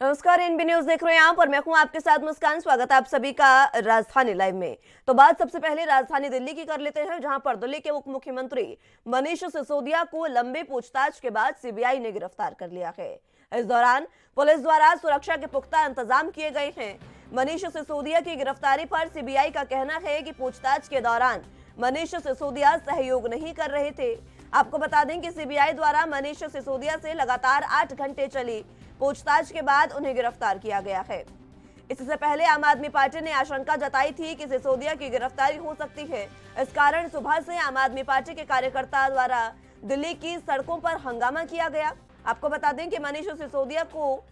नमस्कार, NB news देख रहे हैं आप और मैं हूं आपके साथ मुस्कान। स्वागत है आप सभी का राजधानी लाइव में। तो बात सबसे पहले राजधानी दिल्ली की कर लेते हैं, जहां पर दिल्ली के उप मुख्यमंत्री मनीष सिसोदिया को लंबी पूछताछ के बाद सीबीआई ने गिरफ्तार कर लिया है। इस दौरान पुलिस द्वारा सुरक्षा के पुख्ता इंतजाम किए गए हैं। मनीष सिसोदिया की गिरफ्तारी पर सीबीआई का कहना है कि पूछताछ के दौरान मनीष सिसोदिया सहयोग नहीं कर रहे थे। आपको बता दें कि सीबीआई द्वारा मनीष सिसोदिया से लगातार 8 घंटे चली पूछताछ के बाद उन्हें गिरफ्तार किया गया है। इससे पहले आम आदमी पार्टी ने आशंका जताई थी कि सिसोदिया की गिरफ्तारी हो सकती है। इस कारण सुबह से आम आदमी पार्टी के कार्यकर्ता द्वारा दिल्ली की सड़कों पर हंगामा किया गया। आपको बता दें कि मनीष सिसोदिया को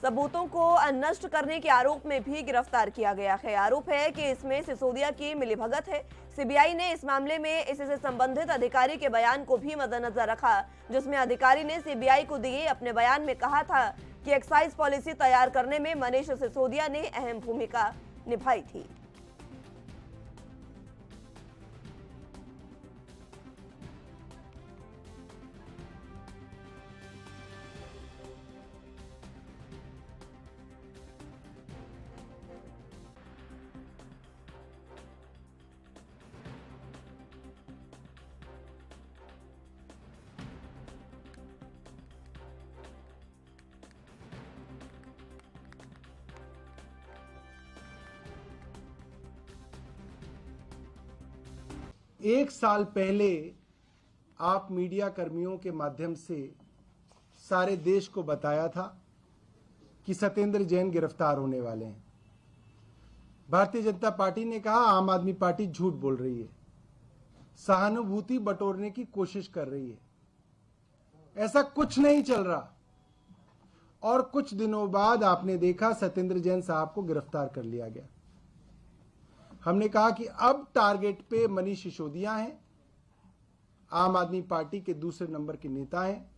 सबूतों को नष्ट करने के आरोप में भी गिरफ्तार किया गया है। आरोप है कि इसमें सिसोदिया की मिलीभगत है। सीबीआई ने इस मामले में इससे संबंधित अधिकारी के बयान को भी मद्देनजर रखा, जिसमें अधिकारी ने सीबीआई को दिए अपने बयान में कहा था कि एक्साइज पॉलिसी तैयार करने में मनीष सिसोदिया ने अहम भूमिका निभाई थी। एक साल पहले आप मीडिया कर्मियों के माध्यम से सारे देश को बताया था कि सत्येंद्र जैन गिरफ्तार होने वाले हैं। भारतीय जनता पार्टी ने कहा आम आदमी पार्टी झूठ बोल रही है, सहानुभूति बटोरने की कोशिश कर रही है। ऐसा कुछ नहीं चल रहा। और कुछ दिनों बाद आपने देखा सत्येंद्र जैन साहब को गिरफ्तार कर लिया गया। हमने कहा कि अब टारगेट पे मनीष सिसोदिया हैं, आम आदमी पार्टी के दूसरे नंबर के नेता हैं,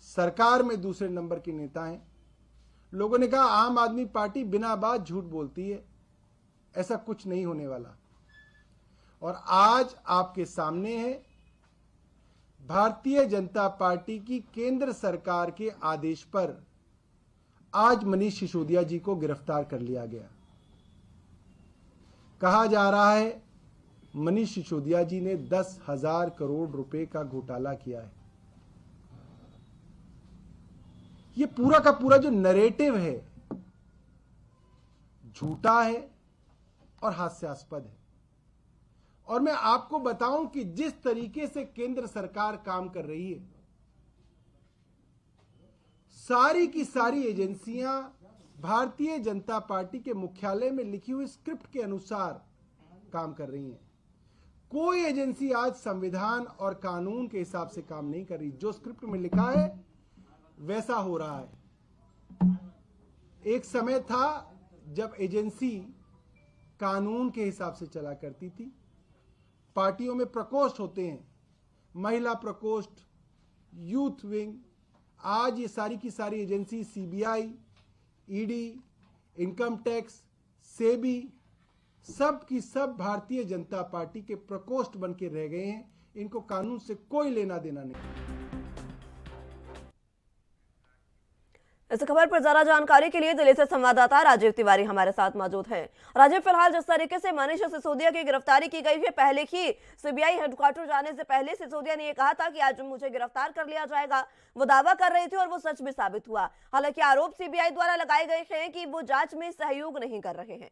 सरकार में दूसरे नंबर के नेता हैं। लोगों ने कहा आम आदमी पार्टी बिना बात झूठ बोलती है, ऐसा कुछ नहीं होने वाला। और आज आपके सामने है भारतीय जनता पार्टी की केंद्र सरकार के आदेश पर आज मनीष सिसोदिया जी को गिरफ्तार कर लिया गया। कहा जा रहा है मनीष सिसोदिया जी ने 10,000 करोड़ रुपए का घोटाला किया है। ये पूरा का पूरा जो नैरेटिव है झूठा है और हास्यास्पद है। और मैं आपको बताऊं कि जिस तरीके से केंद्र सरकार काम कर रही है, सारी की सारी एजेंसियां भारतीय जनता पार्टी के मुख्यालय में लिखी हुई स्क्रिप्ट के अनुसार काम कर रही हैं। कोई एजेंसी आज संविधान और कानून के हिसाब से काम नहीं कर रही। जो स्क्रिप्ट में लिखा है वैसा हो रहा है। एक समय था जब एजेंसी कानून के हिसाब से चला करती थी। पार्टियों में प्रकोष्ठ होते हैं, महिला प्रकोष्ठ, यूथ विंग। आज ये सारी की सारी agency CBI, ED, income tax, SEBI, सब की सब भारतीय जनता पार्टी के प्रकोष्ठ बन के रह गए हैं। इनको कानून से कोई लेना देना नहीं। इस खबर पर ज्यादा जानकारी के लिए दिल्ली से संवाददाता राजीव तिवारी हमारे साथ मौजूद हैं। राजीव, फिलहाल जिस तरीके से मनीष सिसोदिया की गिरफ्तारी की गई है, पहले ही सीबीआई हेडक्वार्टर जाने से पहले सिसोदिया ने यह कहा था कि आज मुझे गिरफ्तार कर लिया जाएगा। वो दावा कर रहे थे और वो सच भी साबित हुआ। हालांकि आरोप सीबीआई द्वारा लगाए गए हैं कि वो जांच में सहयोग नहीं कर रहे हैं।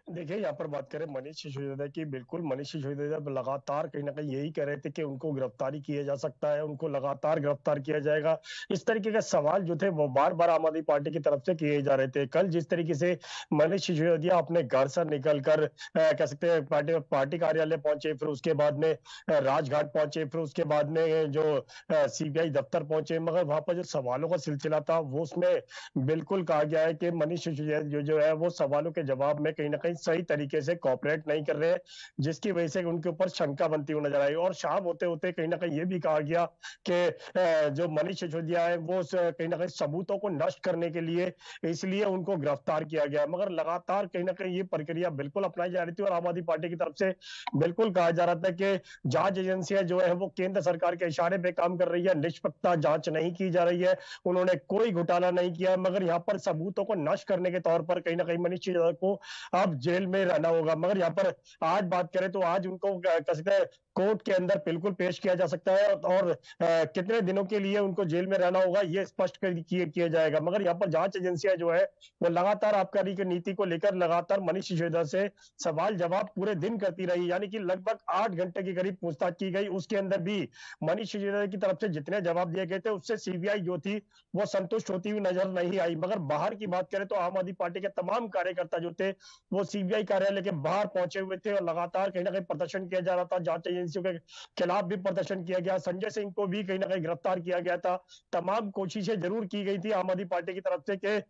देखिए, यहाँ पर बात करें मनीष सिसोदिया की, बिल्कुल मनीष सिसोदिया लगातार कहीं ना कहीं यही कह रहे थे कि उनको गिरफ्तारी किया जा सकता है, उनको लगातार गिरफ्तार किया जाएगा। इस तरीके के सवाल जो थे वो बार बार आम आदमी पार्टी की तरफ से किए जा रहे थे। कल जिस तरीके से मनीष सिसोदिया अपने घर से निकलकर कह सकते हैं पार्टी कार्यालय पहुंचे, फिर उसके बाद में राजघाट पहुंचे, फिर उसके बाद में जो सीबीआई दफ्तर पहुंचे, मगर वहां पर जो सवालों का सिलसिला था वो उसमें बिल्कुल कहा गया है कि मनीष सिसोदिया जो है वो सवालों के जवाब में कहीं ना कहीं सही तरीके से कॉपरेट नहीं कर रहे हैं, जिसकी वजह से उनके ऊपर शंका बनती हुई नजर आई। और शाम होते होते कहीं ना कहीं ये भी कहा गया कि जो मनीष सिसोदिया है वो कहीं ना कहीं सबूतों को नष्ट करने के लिए इसलिए उनको गिरफ्तार किया गया। मगर लगातार कहीं ना कहीं ये प्रक्रिया बिल्कुल अपनाई जा रही थी और आम आदमी पार्टी की तरफ से बिल्कुल कहा जा रहा था कि जांच एजेंसियां जो है वो केंद्र सरकार के इशारे पे काम कर रही है, निष्पक्षता जांच नहीं की जा रही है, उन्होंने कोई घोटाला नहीं किया। मगर यहाँ पर सबूतों को नष्ट करने के तौर पर कहीं ना कहीं मनीष सिसोदिया को अब जेल में रहना होगा। मगर यहाँ पर आज बात करें तो आज उनको कह सकते हैं कोर्ट के अंदर बिल्कुल पेश किया जा सकता है और कितने दिनों के लिए उनको जेल में रहना होगा ये स्पष्ट किया जाएगा। मगर यहाँ पर जांच एजेंसियां जो है वो लगातार आबकारी की नीति को लेकर लगातार मनीष सिसोदिया से सवाल जवाब पूरे दिन करती रही, यानी कि लगभग 8 घंटे के करीब पूछताछ की गई। उसके अंदर भी मनीष सिसोदिया की तरफ से जितने जवाब दिए गए थे उससे सीबीआई जो थी वो संतुष्ट होती हुई नजर नहीं आई। मगर बाहर की बात करें तो आम आदमी पार्टी के तमाम कार्यकर्ता जो थे वो सीबीआई कार्यालय के बाहर पहुंचे हुए थे और लगातार कहीं ना कहीं प्रदर्शन किया जा रहा था, जांच एजेंसियों के खिलाफ भी प्रदर्शन किया गया। संजय सिंह को भी कहीं ना कहीं गिरफ्तार किया गया था। तमाम कोशिशें जरूर की गई थी आम आदमी पार्टी की तरफ से कि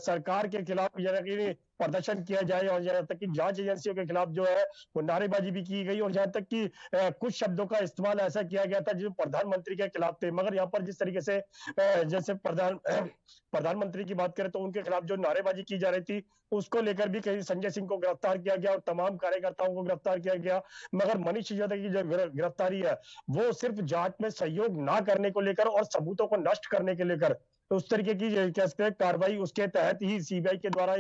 सरकार के खिलाफ प्रदर्शन किया जाए और यहाँ तक कि जांच एजेंसियों के खिलाफ जो है वो नारेबाजी भी की गई और यहाँ तक कि कुछ शब्दों का इस्तेमाल ऐसा किया गया था जो प्रधानमंत्री के खिलाफ थे। मगर यहाँ पर जिस तरीके से जैसे प्रधानमंत्री की बात करें तो उनके खिलाफ जो नारेबाजी की जा रही थी उसको लेकर भी कहीं संजय सिंह को गिरफ्तार किया गया और तमाम कार्यकर्ताओं को गिरफ्तार किया गया। मगर मनीष सिसोदिया की जो गिरफ्तारी है वो सिर्फ जांच में सहयोग ना करने को लेकर और सबूतों को नष्ट करने के लेकर उस तरीके की कह सकते हैं कार्रवाई उसके तहत ही सीबीआई के द्वारा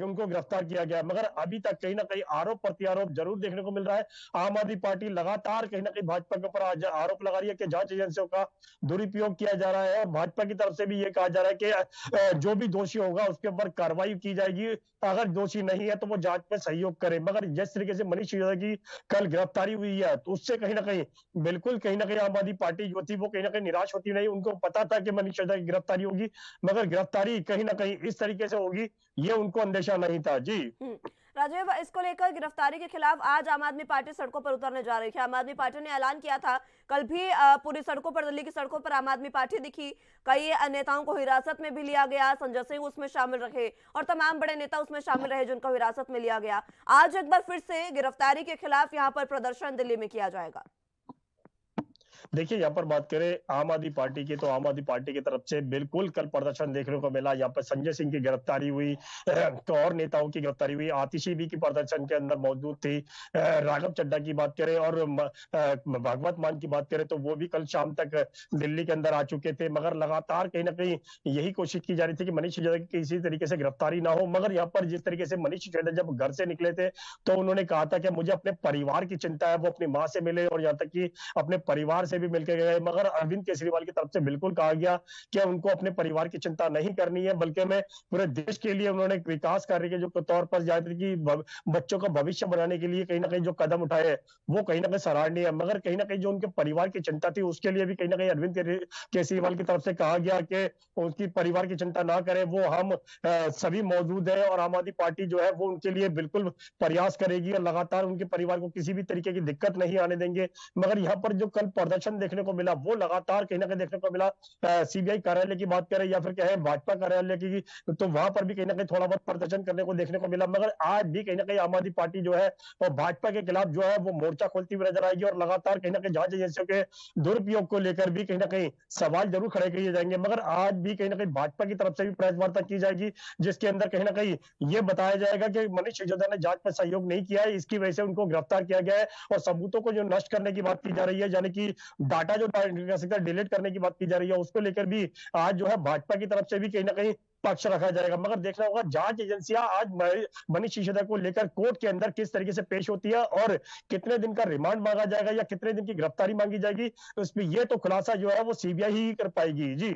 उनको गिरफ्तार किया गया। मगर अभी तक कहीं ना कहीं आरोप प्रत्यारोप जरूर देखने को मिल रहा है। आम आदमी पार्टी लगातार कहीं ना कहीं भाजपा के ऊपर आरोप लगा रही है कि जांच एजेंसियों का दुरुपयोग किया जा रहा है और भाजपा की तरफ से भी ये कहा जा रहा है कि जो भी दोषी होगा उसके ऊपर कार्रवाई की जाएगी, अगर दोषी नहीं है तो वो जांच में सहयोग करे। मगर जिस तरीके से मनीष सिसोदिया की कल गिरफ्तारी हुई है तो उससे कहीं ना कहीं बिल्कुल कहीं ना कहीं आम आदमी पार्टी जो थी वो कहीं ना कहीं निराश होती नहीं। उनको पता था कि मनीष सिसोदिया की गिरफ्तारी होगी, मगर गिरफ्तारी कहीं ना कहीं इस तरीके से होगी ये उनको अंदेशा नहीं था। जी राजीव, इसको लेकर गिरफ्तारी के खिलाफ आज आम आदमी पार्टी सड़कों पर उतरने जा रही है। आम आदमी पार्टी ने ऐलान किया था, कल भी पूरी सड़कों पर, दिल्ली की सड़कों पर आम आदमी पार्टी दिखी, कई नेताओं को हिरासत में भी लिया गया, संजय सिंह उसमें शामिल रहे और तमाम बड़े नेता उसमें शामिल रहे जिनको हिरासत में लिया गया। आज एक बार फिर से गिरफ्तारी के खिलाफ यहाँ पर प्रदर्शन दिल्ली में किया जाएगा। देखिए यहाँ पर बात करें आम आदमी पार्टी की तो आम आदमी पार्टी की तरफ से बिल्कुल कल प्रदर्शन देखने को मिला। यहाँ पर संजय सिंह की गिरफ्तारी हुई तो और नेताओं की गिरफ्तारी हुई, आतिशी भी की प्रदर्शन के अंदर मौजूद थी, राघव चड्ढा की बात करें और भागवत मान की बात करें तो वो भी कल शाम तक दिल्ली के अंदर आ चुके थे। मगर लगातार कहीं ना कहीं यही कोशिश की जा रही थी कि मनीष सिसोदिया की किसी तरीके से गिरफ्तारी ना हो। मगर यहाँ पर जिस तरीके से मनीष सिसोदिया जब घर से निकले थे तो उन्होंने कहा था कि मुझे अपने परिवार की चिंता है, वो अपनी माँ से मिले और यहाँ तक कि अपने परिवार से भी मिलकर गए। मगर अरविंद केजरीवाल की तरफ से बिल्कुल कहा गया कि उनको अपने परिवार की चिंता नहीं करनी है, बल्कि मैं पूरे देश के लिए उन्होंने विकास कार्य के जो तौर पर जाते कि बच्चों का भविष्य बनाने के लिए कहीं ना कहीं जो कदम उठाए वो कहीं ना कहीं सराहनीय है। मगर कहीं ना कहीं जो उनके परिवार की चिंता थी उसके लिए भी कहीं ना कहीं अरविंद केजरीवाल की तरफ से कहा गया कि उनकी परिवार की चिंता ना करें, वो हम सभी मौजूद है और आम आदमी पार्टी जो है वो उनके लिए बिल्कुल प्रयास करेगी और लगातार उनके परिवार को किसी भी तरीके की दिक्कत नहीं आने देंगे। मगर यहाँ पर जो कल प्रदर्शन देखने को मिला वो लगातार कहीं ना कहीं देखने को मिला, सीबीआई कार्यालय की बात करें या फिर कहें भाजपा कार्यालय की, तो वहां पर भी कहीं ना कहीं थोड़ा बहुत प्रदर्शन करने को देखने को मिला। मगर आज भी कहीं ना कहीं आम आदमी पार्टी जो है और भाजपा के खिलाफ जो है वो मोर्चा खोलती हुई नजर आएगी और लगातार कहीं ना कहीं जांच एजेंसियों के दुरुपयोग को लेकर भी कहीं ना कहीं सवाल जरूर खड़े किए जाएंगे। मगर आज भी कहीं ना कहीं भाजपा की तरफ से भी प्रेस वार्ता की जाएगी जिसके अंदर कहीं ना कहीं ये बताया जाएगा कि मनीष सिसोदिया ने जांच में सहयोग नहीं किया है, इसकी वजह से उनको गिरफ्तार किया गया है और सबूतों को जो नष्ट करने की बात की जा रही है, यानी कि डाटा जो डिलीट करने की बात की जा रही है, उसको लेकर भी आज जो है भाजपा की तरफ से भी कहीं ना कहीं पक्ष रखा जाएगा। मगर देखना होगा जांच एजेंसियां आज मनीष सिसोदिया को लेकर कोर्ट के अंदर किस तरीके से पेश होती है और कितने दिन का रिमांड मांगा जाएगा या कितने दिन की गिरफ्तारी मांगी जाएगी, उसमें ये तो खुलासा जो है वो सीबीआई ही कर पाएगी। जी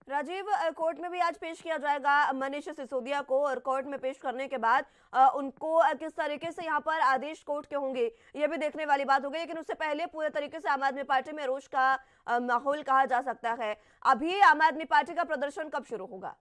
राजीव, कोर्ट में भी आज पेश किया जाएगा मनीष सिसोदिया को और कोर्ट में पेश करने के बाद उनको किस तरीके से यहाँ पर आदेश कोर्ट के होंगे ये भी देखने वाली बात होगी। लेकिन उससे पहले पूरे तरीके से आम आदमी पार्टी में रोष का माहौल कहा जा सकता है। अभी आम आदमी पार्टी का प्रदर्शन कब शुरू होगा?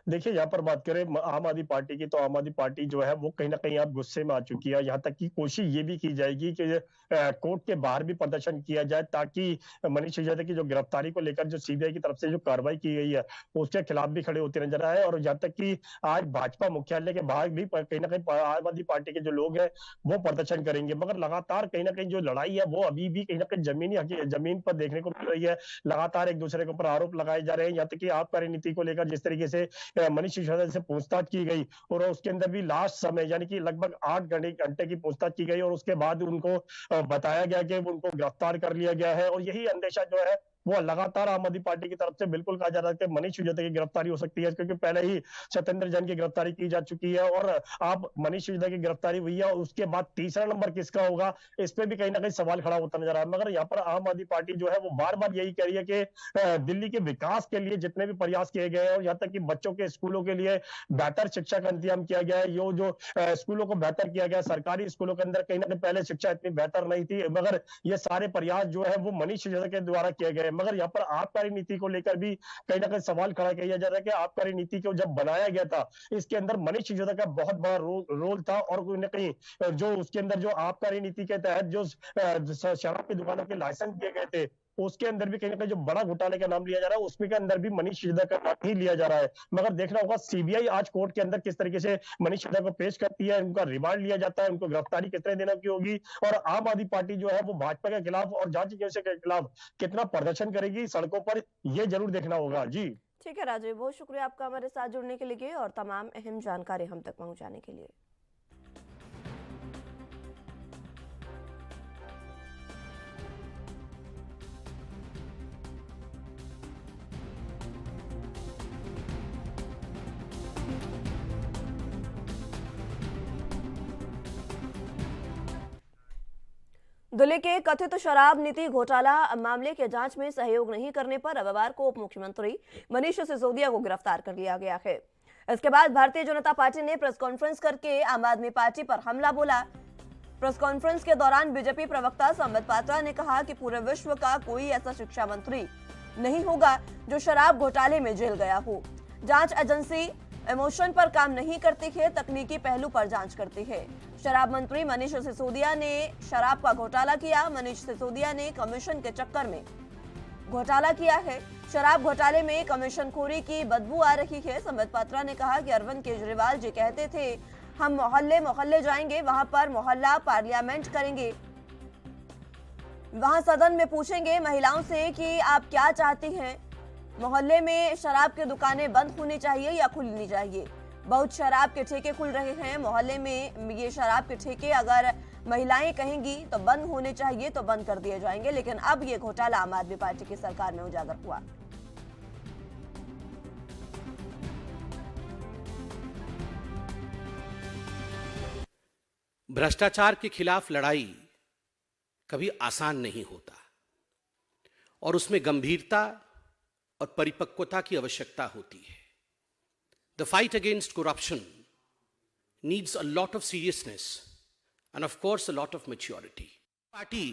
देखिए, यहाँ पर बात करें आम आदमी पार्टी की, तो आम आदमी पार्टी जो है वो कहीं ना कहीं अब गुस्से में आ चुकी है। यहाँ तक कि कोशिश ये भी की जाएगी कि कोर्ट के बाहर भी प्रदर्शन किया जाए, ताकि मनीष सिसोदिया की जो गिरफ्तारी को लेकर जो सीबीआई की तरफ से जो कार्रवाई की गई है उसके खिलाफ भी खड़े होते नजर आए। और यहाँ तक कि आज भाजपा मुख्यालय के बाहर भी कहीं ना कहीं आम आदमी पार्टी के जो लोग हैं वो प्रदर्शन करेंगे। मगर लगातार कहीं ना कहीं जो लड़ाई है वो अभी भी कहीं ना कहीं जमीन पर देखने को मिल रही है। लगातार एक दूसरे के ऊपर आरोप लगाए जा रहे हैं। यहाँ तक कि आबकारी नीति को लेकर जिस तरीके से मनीष सिसोदिया से पूछताछ की गई, और उसके अंदर भी लास्ट समय यानी कि लगभग 8 घंटे की पूछताछ की गई, और उसके बाद उनको बताया गया कि उनको गिरफ्तार कर लिया गया है। और यही अंदेशा जो है वो लगातार आम आदमी पार्टी की तरफ से बिल्कुल कहा जा रहा है कि मनीष सिसोदिया की गिरफ्तारी हो सकती है, क्योंकि पहले ही सत्येंद्र जैन की गिरफ्तारी की जा चुकी है। और अब मनीष सिसोदिया की गिरफ्तारी हुई है, और उसके बाद तीसरा नंबर किसका होगा, इस पे भी कहीं ना कहीं सवाल खड़ा होता नजर आ रहा है। मगर यहाँ पर आम आदमी पार्टी जो है वो बार बार यही कह रही है कि दिल्ली के विकास के लिए जितने भी प्रयास किए गए हैं, और यहाँ तक कि बच्चों के स्कूलों के लिए बेहतर शिक्षा का इंतजाम किया गया है, जो स्कूलों को बेहतर किया गया, सरकारी स्कूलों के अंदर कहीं ना कहीं पहले शिक्षा इतनी बेहतर नहीं थी, मगर ये सारे प्रयास जो है वो मनीष सिसोदिया के द्वारा किए गए। मगर यहाँ पर आबकारी नीति को लेकर भी कहीं ना कहीं सवाल खड़ा किया जा रहा है कि आबकारी नीति को जब बनाया गया था, इसके अंदर मनीष सिसोदिया का बहुत बड़ा रोल था, और कहीं ना कहीं जो उसके अंदर जो आबकारी नीति के तहत जो शराब की दुकानों के लाइसेंस दिए गए थे, उसके अंदर भी कहीं ना कहीं जो बड़ा घोटाले का नाम लिया जा रहा है, उसमें के अंदर भी मनीष सिसोदिया का नाम ही लिया जा रहा है। मगर देखना होगा सीबीआई आज कोर्ट के अंदर किस तरीके से मनीष सिसोदिया को पेश करती है, उनका रिमांड लिया जाता है, उनको गिरफ्तारी कितने दिनों की होगी, और आम आदमी पार्टी जो है वो भाजपा के खिलाफ और जांच एजेंसी के खिलाफ कितना प्रदर्शन करेगी सड़कों पर, ये जरूर देखना होगा। जी ठीक है राजीव, बहुत शुक्रिया आपका हमारे साथ जुड़ने के लिए और तमाम अहम जानकारी हम तक पहुंचाने के लिए। दिल्ली के कथित शराब नीति घोटाला मामले के जांच में सहयोग नहीं करने पर रविवार को उप मुख्यमंत्री मनीष सिसोदिया को गिरफ्तार कर लिया गया है। इसके बाद भारतीय जनता पार्टी ने प्रेस कॉन्फ्रेंस करके आम आदमी पार्टी पर हमला बोला। प्रेस कॉन्फ्रेंस के दौरान बीजेपी प्रवक्ता संबित पात्रा ने कहा कि पूरे विश्व का कोई ऐसा शिक्षा मंत्री नहीं होगा जो शराब घोटाले में जेल गया हो। जांच एजेंसी इमोशन पर काम नहीं करती है, तकनीकी पहलू पर जांच करती है। शराब मंत्री मनीष सिसोदिया ने शराब का घोटाला किया। मनीष सिसोदिया ने कमीशन के चक्कर में घोटाला किया है। शराब घोटाले में कमीशनखोरी की बदबू आ रही है। संबित पात्रा ने कहा कि अरविंद केजरीवाल जी कहते थे हम मोहल्ले मोहल्ले जाएंगे, वहां पर मोहल्ला पार्लियामेंट करेंगे, वहां सदन में पूछेंगे महिलाओं से कि आप क्या चाहती हैं, मोहल्ले में शराब की दुकानें बंद होनी चाहिए या खुलनी चाहिए। बहुत शराब के ठेके खुल रहे हैं मोहल्ले में, ये शराब के ठेके अगर महिलाएं कहेंगी तो बंद होने चाहिए तो बंद कर दिए जाएंगे। लेकिन अब ये घोटाला आम आदमी पार्टी की सरकार में उजागर हुआ। भ्रष्टाचार के खिलाफ लड़ाई कभी आसान नहीं होता और उसमें गंभीरता और परिपक्वता की आवश्यकता होती है। The fight against corruption needs a lot of seriousness and of course a lot of maturity. Party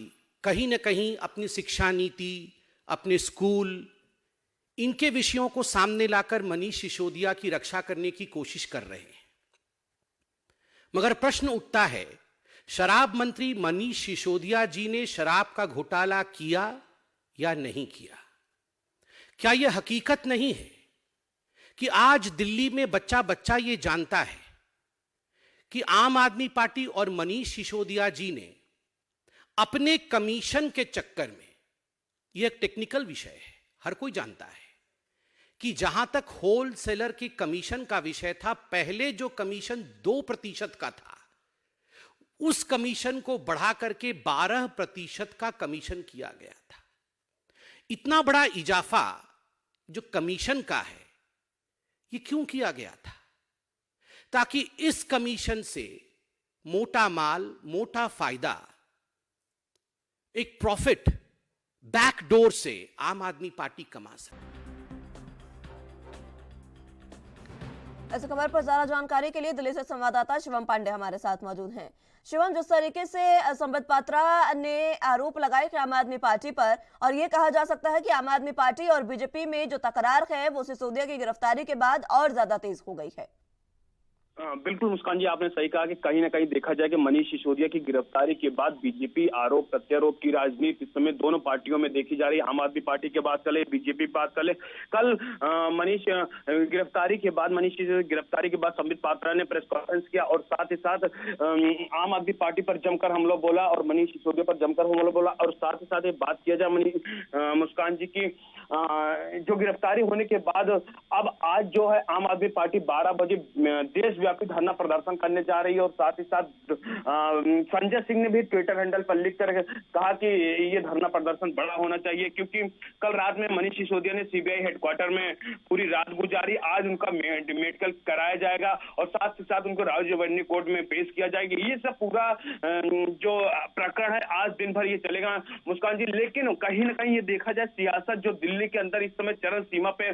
कहीं न कहीं अपनी शिक्षा नीति, अपने स्कूल, इनके विषयों को सामने लाकर मनीष सिसोदिया की रक्षा करने की कोशिश कर रहे हैं। मगर प्रश्न उठता है, शराब मंत्री मनीष सिसोदिया जी ने शराब का घोटाला किया या नहीं किया? क्या यह हकीकत नहीं है कि आज दिल्ली में बच्चा बच्चा ये जानता है कि आम आदमी पार्टी और मनीष सिसोदिया जी ने अपने कमीशन के चक्कर में, यह एक टेक्निकल विषय है, हर कोई जानता है कि जहां तक होलसेलर की कमीशन का विषय था, पहले जो कमीशन 2% का था, उस कमीशन को बढ़ा करके 12% का कमीशन किया गया था। इतना बड़ा इजाफा जो कमीशन का है, ये क्यों किया गया था? ताकि इस कमीशन से मोटा माल, मोटा फायदा, एक प्रॉफिट बैकडोर से आम आदमी पार्टी कमा सके। इस खबर पर ज्यादा जानकारी के लिए दिल्ली से संवाददाता शिवम पांडे हमारे साथ मौजूद हैं। शिवम, जिस तरीके से संबित पात्रा ने आरोप लगाए कि आम आदमी पार्टी पर, और ये कहा जा सकता है कि आम आदमी पार्टी और बीजेपी में जो तकरार है वो सिसोदिया की गिरफ्तारी के बाद और ज्यादा तेज हो गई है। बिल्कुल मुस्कान जी, आपने सही कहा कि कहीं ना कहीं देखा जाए कि मनीष सिसोदिया की गिरफ्तारी के बाद बीजेपी आरोप प्रत्यारोप की राजनीति इस समय दोनों पार्टियों में देखी जा रही है। आम आदमी पार्टी की बात कर ले, बीजेपी बात कर ले। कल मनीष गिरफ्तारी के बाद संबित पात्रा ने प्रेस कॉन्फ्रेंस किया और साथ ही साथ आम आदमी पार्टी पर जमकर हमला बोला और मनीष सिसोदिया पर जमकर हमला बोला। और साथ ही साथ बात किया जाए मुस्कान जी की जो गिरफ्तारी होने के बाद अब आज जो है आम आदमी पार्टी 12 बजे देशव्यापी धरना प्रदर्शन करने जा रही है। और साथ ही साथ संजय सिंह ने भी ट्विटर हैंडल पर लिखकर कहा कि ये धरना प्रदर्शन बड़ा होना चाहिए, क्योंकि कल रात में मनीष सिसोदिया ने सीबीआई हेडक्वार्टर में पूरी रात गुजारी। आज उनका मेडिकल कराया जाएगा और साथ ही साथ उनको राज्यवर्णीय कोर्ट में पेश किया जाएगा। ये सब पूरा जो प्रकरण है आज दिन भर ये चलेगा मुस्कान जी। लेकिन कहीं ना कहीं ये देखा जाए सियासत जो दिल्ली के अंदर इस समय चरम सीमा पे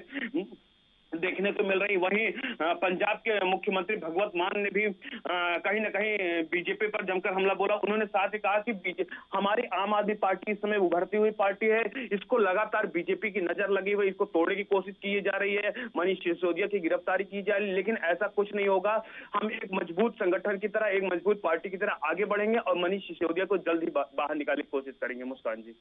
देखने को मिल रही, वहीं पंजाब के मुख्यमंत्री भगवंत मान ने भी कहीं ना कहीं बीजेपी पर जमकर हमला बोला। उन्होंने साथ ही कहा कि हमारी आम आदमी पार्टी इस समय उभरती हुई पार्टी है, इसको लगातार बीजेपी की नजर लगी हुई, इसको तोड़ने की कोशिश की जा रही है, मनीष सिसोदिया की गिरफ्तारी की जा रही है, लेकिन ऐसा कुछ नहीं होगा। हम एक मजबूत संगठन की तरह, एक मजबूत पार्टी की तरह आगे बढ़ेंगे और मनीष सिसोदिया को जल्द ही बाहर निकालने की कोशिश करेंगे। मुस्कान जी,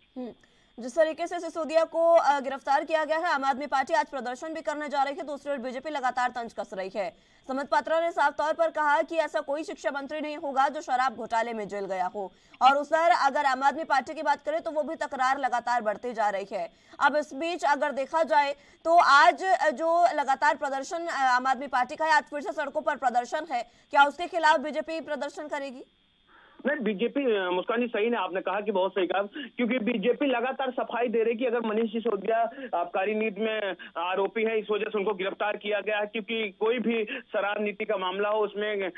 जिस तरीके से सिसोदिया को गिरफ्तार किया गया है, आम आदमी पार्टी आज प्रदर्शन भी करने जा रही है, दूसरी ओर बीजेपी लगातार तंज कस रही है। संबित पात्रा ने साफ तौर पर कहा कि ऐसा कोई शिक्षा मंत्री नहीं होगा जो शराब घोटाले में जेल गया हो। और उधर अगर आम आदमी पार्टी की बात करें तो वो भी तकरार लगातार बढ़ती जा रही है। अब इस बीच अगर देखा जाए तो आज जो लगातार प्रदर्शन आम आदमी पार्टी का है, आज फिर से सड़कों पर प्रदर्शन है, क्या उसके खिलाफ बीजेपी प्रदर्शन करेगी? नहीं, बीजेपी मुस्कान जी सही ने आपने कहा कि बहुत सही कहा, क्योंकि बीजेपी लगातार सफाई दे रही कि अगर मनीष सिसोदिया आबकारी नीति में आरोपी है, इस वजह से उनको गिरफ्तार किया गया है, क्योंकि कोई भी शराब नीति का मामला हो उसमें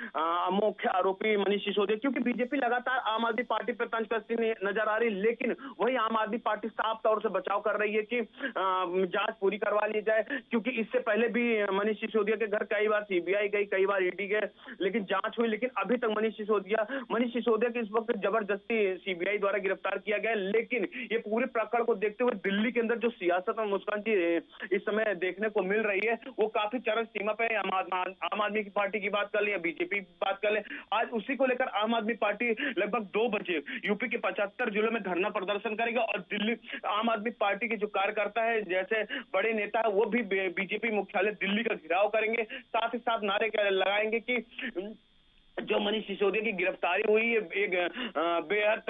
मुख्य आरोपी मनीष सिसोदिया, क्योंकि बीजेपी लगातार आम आदमी पार्टी पर तंज कसती नजर आ रही। लेकिन वही आम आदमी पार्टी साफ तौर से बचाव कर रही है कि जांच पूरी करवा ली जाए, क्योंकि इससे पहले भी मनीष सिसोदिया के घर कई बार सीबीआई गई, कई बार ईडी गए, लेकिन जांच हुई, लेकिन अभी तक मनीष सिसोदिया के इस वक्त जबरदस्ती सीबीआई द्वारा गिरफ्तार किया गया। लेकिन ये पूरे प्रकरण को देखते हुए दिल्ली के अंदर जो सियासत में मुस्कान जी इस समय देखने को मिल रही है वो काफी चरम सीमा पे है। आम आदमी की पार्टी की बात कर ले या बीजेपी की बात कर ले, आज उसी को लेकर आम आदमी पार्टी लगभग 2 बजे यूपी के 75 जिलों में धरना प्रदर्शन करेगा और दिल्ली आम आदमी पार्टी के जो कार्यकर्ता है, जैसे बड़े नेता, वो भी बीजेपी मुख्यालय दिल्ली का घेराव करेंगे। साथ ही साथ नारे लगाएंगे कि जो मनीष सिसोदिया की गिरफ्तारी हुई है एक बेहद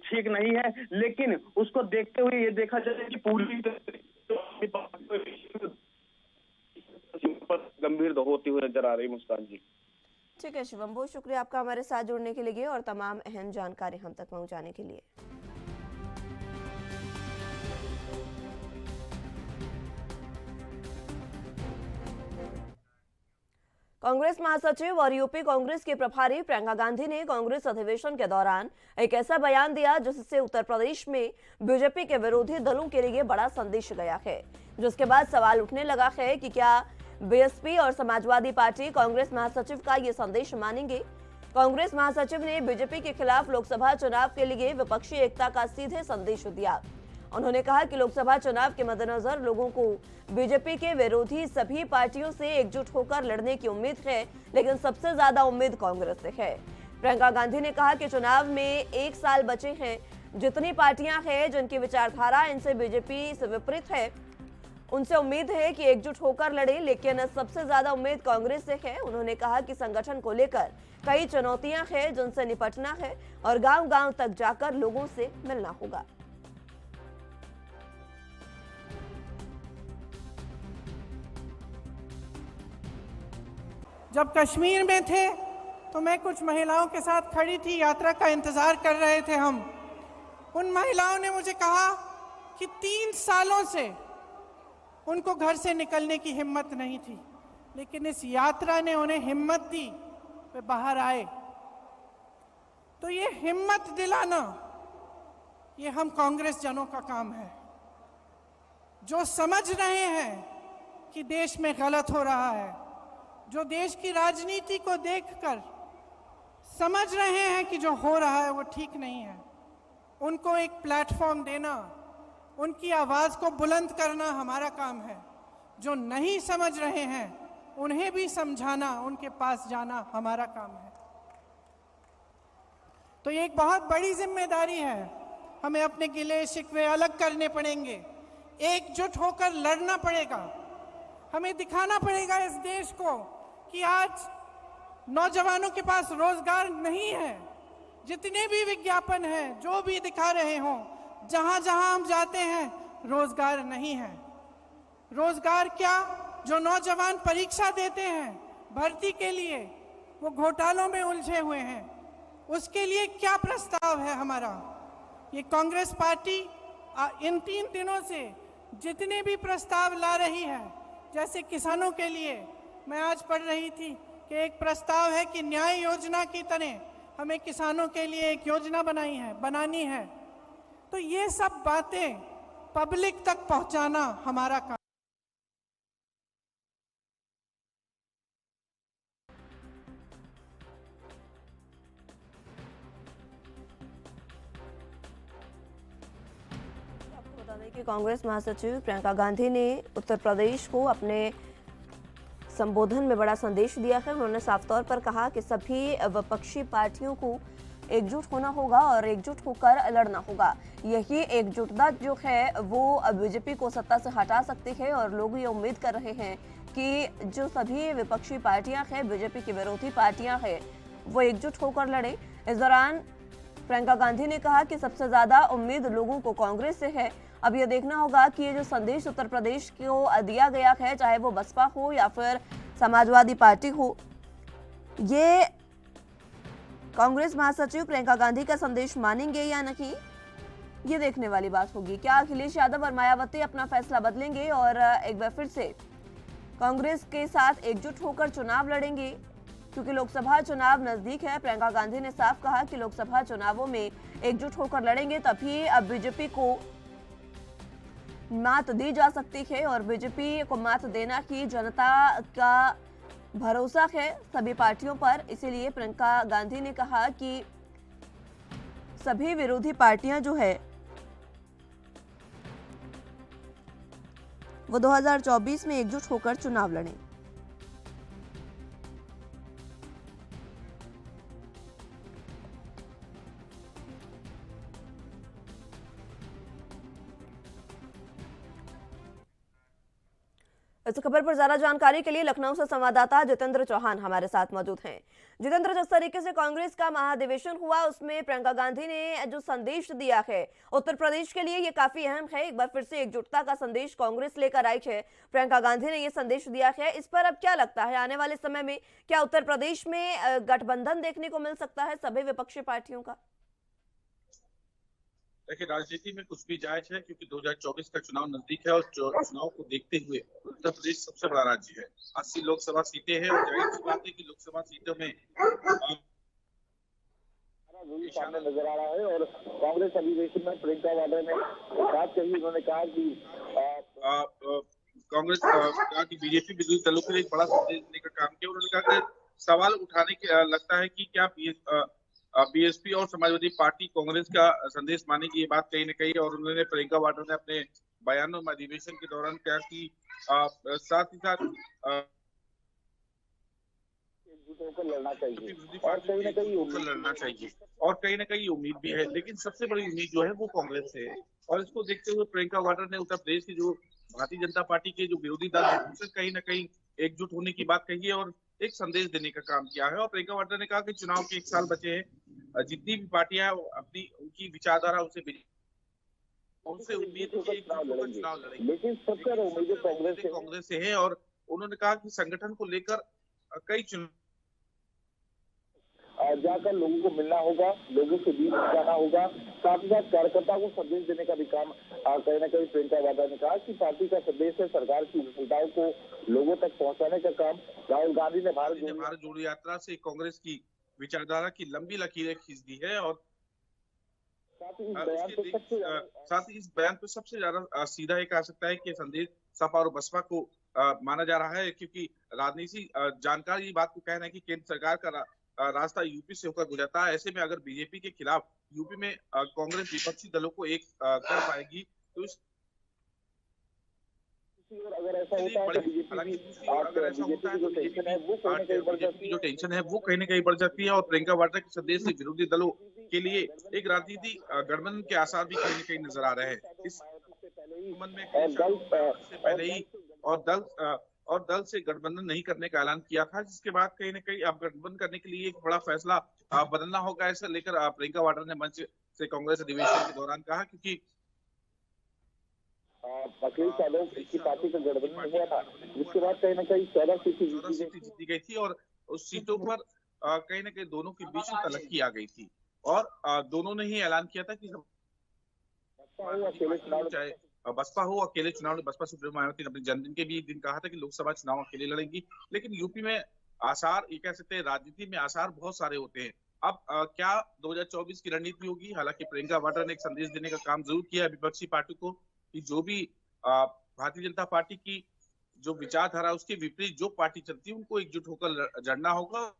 ठीक नहीं है, लेकिन उसको देखते हुए ये देखा जाए कि पूरी गंभीर होती हुई नजर आ रही। मुस्कान जी, ठीक है शिवम, बहुत शुक्रिया आपका हमारे साथ जुड़ने के लिए और तमाम अहम जानकारी हम तक पहुंचाने के लिए। कांग्रेस महासचिव और यूपी कांग्रेस के प्रभारी प्रियंका गांधी ने कांग्रेस अधिवेशन के दौरान एक ऐसा बयान दिया जिससे उत्तर प्रदेश में बीजेपी के विरोधी दलों के लिए बड़ा संदेश गया है, जिसके बाद सवाल उठने लगा है कि क्या बीएसपी और समाजवादी पार्टी कांग्रेस महासचिव का ये संदेश मानेंगे। कांग्रेस महासचिव ने बीजेपी के खिलाफ लोकसभा चुनाव के लिए विपक्षी एकता का सीधे संदेश दिया। उन्होंने कहा कि लोकसभा चुनाव के मद्देनजर लोगों को बीजेपी के विरोधी सभी पार्टियों से एकजुट होकर लड़ने की उम्मीद है, लेकिन सबसे ज्यादा उम्मीद कांग्रेस से है। प्रियंका गांधी ने कहा कि चुनाव में 1 साल बचे हैं, जितनी पार्टियां हैं जिनकी विचारधारा इनसे बीजेपी से विपरीत है, उनसे उम्मीद है कि एकजुट होकर लड़े, लेकिन सबसे ज्यादा उम्मीद कांग्रेस से है। उन्होंने कहा कि संगठन को लेकर कई चुनौतियां हैं जिनसे निपटना है और गांव-गांव तक जाकर लोगों से मिलना होगा। जब कश्मीर में थे तो मैं कुछ महिलाओं के साथ खड़ी थी, यात्रा का इंतजार कर रहे थे हम। उन महिलाओं ने मुझे कहा कि 3 सालों से उनको घर से निकलने की हिम्मत नहीं थी, लेकिन इस यात्रा ने उन्हें हिम्मत दी, वे बाहर आए। तो ये हिम्मत दिलाना, ये हम कांग्रेस जनों का काम है। जो समझ रहे हैं कि देश में गलत हो रहा है, जो देश की राजनीति को देखकर समझ रहे हैं कि जो हो रहा है वो ठीक नहीं है, उनको एक प्लेटफॉर्म देना, उनकी आवाज़ को बुलंद करना हमारा काम है। जो नहीं समझ रहे हैं उन्हें भी समझाना, उनके पास जाना हमारा काम है। तो ये एक बहुत बड़ी जिम्मेदारी है। हमें अपने गिले शिकवे अलग करने पड़ेंगे, एकजुट होकर लड़ना पड़ेगा। हमें दिखाना पड़ेगा इस देश को कि आज नौजवानों के पास रोजगार नहीं है। जितने भी विज्ञापन हैं, जो भी दिखा रहे हों, जहां जहां हम जाते हैं रोजगार नहीं है। रोजगार क्या, जो नौजवान परीक्षा देते हैं भर्ती के लिए, वो घोटालों में उलझे हुए हैं, उसके लिए क्या प्रस्ताव है हमारा? ये कांग्रेस पार्टी इन 3 दिनों से जितने भी प्रस्ताव ला रही है, जैसे किसानों के लिए मैं आज पढ़ रही थी कि एक प्रस्ताव है कि न्याय योजना की तरह हमें किसानों के लिए एक योजना बनानी है। तो ये सब बातें पब्लिक तक पहुंचाना हमारा काम। बता दें कि कांग्रेस महासचिव प्रियंका गांधी ने उत्तर प्रदेश को अपने संबोधन में बड़ा संदेश दिया है। उन्होंने साफ तौर पर कहा कि सभी विपक्षी पार्टियों को एकजुट होना होगा और एकजुट होकर लड़ना होगा। यही एकजुटता जो है वो बीजेपी को सत्ता से हटा सकती है और लोग ये उम्मीद कर रहे हैं कि जो सभी विपक्षी पार्टियां हैं, बीजेपी की विरोधी पार्टियां हैं, वो एकजुट होकर लड़े। इस दौरान प्रियंका गांधी ने कहा कि सबसे ज्यादा उम्मीद लोगों को कांग्रेस से है। अब ये देखना होगा कि ये जो संदेश उत्तर प्रदेश को दिया गया है, चाहे वो बसपा हो या फिर समाजवादी पार्टी हो, ये कांग्रेस महासचिव प्रियंका गांधी का संदेश मानेंगे या नहीं, ये देखने वाली बात होगी। क्या अखिलेश यादव और मायावती अपना फैसला बदलेंगे और एक बार फिर से कांग्रेस के साथ एकजुट होकर चुनाव लड़ेंगे? क्योंकि लोकसभा चुनाव नजदीक है। प्रियंका गांधी ने साफ कहा कि लोकसभा चुनावों में एकजुट होकर लड़ेंगे, तभी अब बीजेपी को मात दी जा सकती है और बीजेपी को मात देना ही जनता का भरोसा है सभी पार्टियों पर। इसीलिए प्रियंका गांधी ने कहा कि सभी विरोधी पार्टियां जो है वो 2024 में एकजुट होकर चुनाव लड़ें। इस खबर पर ज्यादा जानकारी के लिए लखनऊ से संवाददाता जितेंद्र चौहान हमारे साथ मौजूद हैं। जितेंद्र, जिस तरीके से कांग्रेस का महाधिवेशन हुआ उसमें प्रियंका गांधी ने जो संदेश दिया है उत्तर प्रदेश के लिए, ये काफी अहम है। एक बार फिर से एकजुटता का संदेश कांग्रेस लेकर आई है, प्रियंका गांधी ने ये संदेश दिया है। इस पर अब क्या लगता है, आने वाले समय में क्या उत्तर प्रदेश में गठबंधन देखने को मिल सकता है सभी विपक्षी पार्टियों का? देखिए, राजनीति में कुछ भी जायज है, क्योंकि 2024 का चुनाव नजदीक है और चुनाव को देखते हुए उत्तर प्रदेश सबसे बड़ा राज्य है। 80 लोकसभा सीटें हैं और जाहिर सी बात है कि लोकसभा सीटों में सामने नजर आ रहा है। और कांग्रेस अधिवेशन में प्रियंका गांधी ने बात कही, उन्होंने कहा कि कांग्रेस कहा कि बीजेपी विरोधी दलों के लिए एक बड़ा संदेश देने का काम किया। उन्होंने कहा कि सवाल उठाने के लगता है कि क्या बीएसपी और समाजवादी पार्टी कांग्रेस का संदेश मानेगी, ये बात कहीं न कहीं। और उन्होंने प्रियंका वाड्रा ने अपने बयानों में अधिवेशन के दौरान कहा कि साथ ही साथ होकर लड़ना चाहिए और कहीं न कहीं उम्मीद भी है। लेकिन सबसे बड़ी उम्मीद जो है वो कांग्रेस से है और इसको देखते हुए प्रियंका वाड्रा ने उत्तर प्रदेश की जो भारतीय जनता पार्टी के जो विरोधी दल है उनसे कहीं न कहीं एकजुट होने की बात कही है और एक संदेश देने का काम किया है। और प्रियंका वाड्रा ने कहा कि चुनाव के 1 साल बचे हैं, जितनी भी पार्टियां अपनी उनकी विचारधारा उनसे उम्मीद चुनाव लड़ेंगे, लेकिन सबसे ज्यादा उम्मीद कांग्रेस से है। और उन्होंने कहा कि संगठन को लेकर कई चुनाव जाकर लोगों को मिलना होगा, लोगों के बीच जाना होगा, साथ ही साथ कार्यकर्ता को संदेश देने का भी काम कहीं न कहीं प्रियंका वाड्रा ने कहा कि पार्टी का संदेश है सरकार की विफलताओं को लोगों तक पहुंचाने का काम। राहुल गांधी ने भारत जोड़ो यात्रा से कांग्रेस की विचारधारा की लंबी लकीरें खींच दी है और साथ ही इस बयान पे सबसे ज्यादा साथ ही इस बयान पे सबसे ज्यादा सीधा ये कहा सकता है कि संदेश सपा और बसपा को माना जा रहा है, क्योंकि राजनीति जानकार ये बात को कह रहे हैं कि केंद्र सरकार का रास्ता यूपी से होकर गुजरता है। ऐसे में अगर बीजेपी के खिलाफ यूपी में कांग्रेस विपक्षी दलों को एक कर पाएगी तो इस और अगर ऐसा होता है तो बीजेपी की जो टेंशन है वो कहीं ना कहीं बढ़ जाती है। जो टेंशन है वो कहीं ना कहीं बढ़ जाती है और प्रियंका वाड्रा के संदेश से विरोधी दलों के लिए एक राजनीति गठबंधन के आसार भी कहीं ना कहीं नजर आ रहे हैं। इस मन में पहले ही और दल से गठबंधन नहीं करने का ऐलान किया था, जिसके बाद कहीं ना कहीं अब गठबंधन करने के लिए एक बड़ा फैसला बदलना होगा। ऐसा लेकर प्रियंका वाड्रा ने मंच से कांग्रेस अधिवेशन के दौरान कहा, क्योंकि अखिलेश यादव की पार्टी का गठबंधन हुआ था, जिसके बाद कहीं ना कहीं 14 सीटें जीती गई थी और उस सीटों पर कहीं ना कहीं दोनों के बीच तलख्खी आ गई थी और दोनों ने ही ऐलान किया था कि चाहे बसपा हो अकेले चुनाव। बसपा सुप्रीमो मायावती ने अपने जन्मदिन के भी दिन कहा था कि लोकसभा चुनाव अकेले लड़ेंगी, लेकिन यूपी में आसार ये कह सकते हैं, राजनीति में आसार बहुत सारे होते हैं। अब क्या 2024 की रणनीति होगी? हालांकि प्रियंका वाड्रा ने एक संदेश देने का काम जरूर किया है विपक्षी पार्टी को कि जो भी भारतीय जनता पार्टी की जो विचारधारा है उसके विपरीत जो पार्टी चलती है उनको एकजुट होकर लड़ना होगा।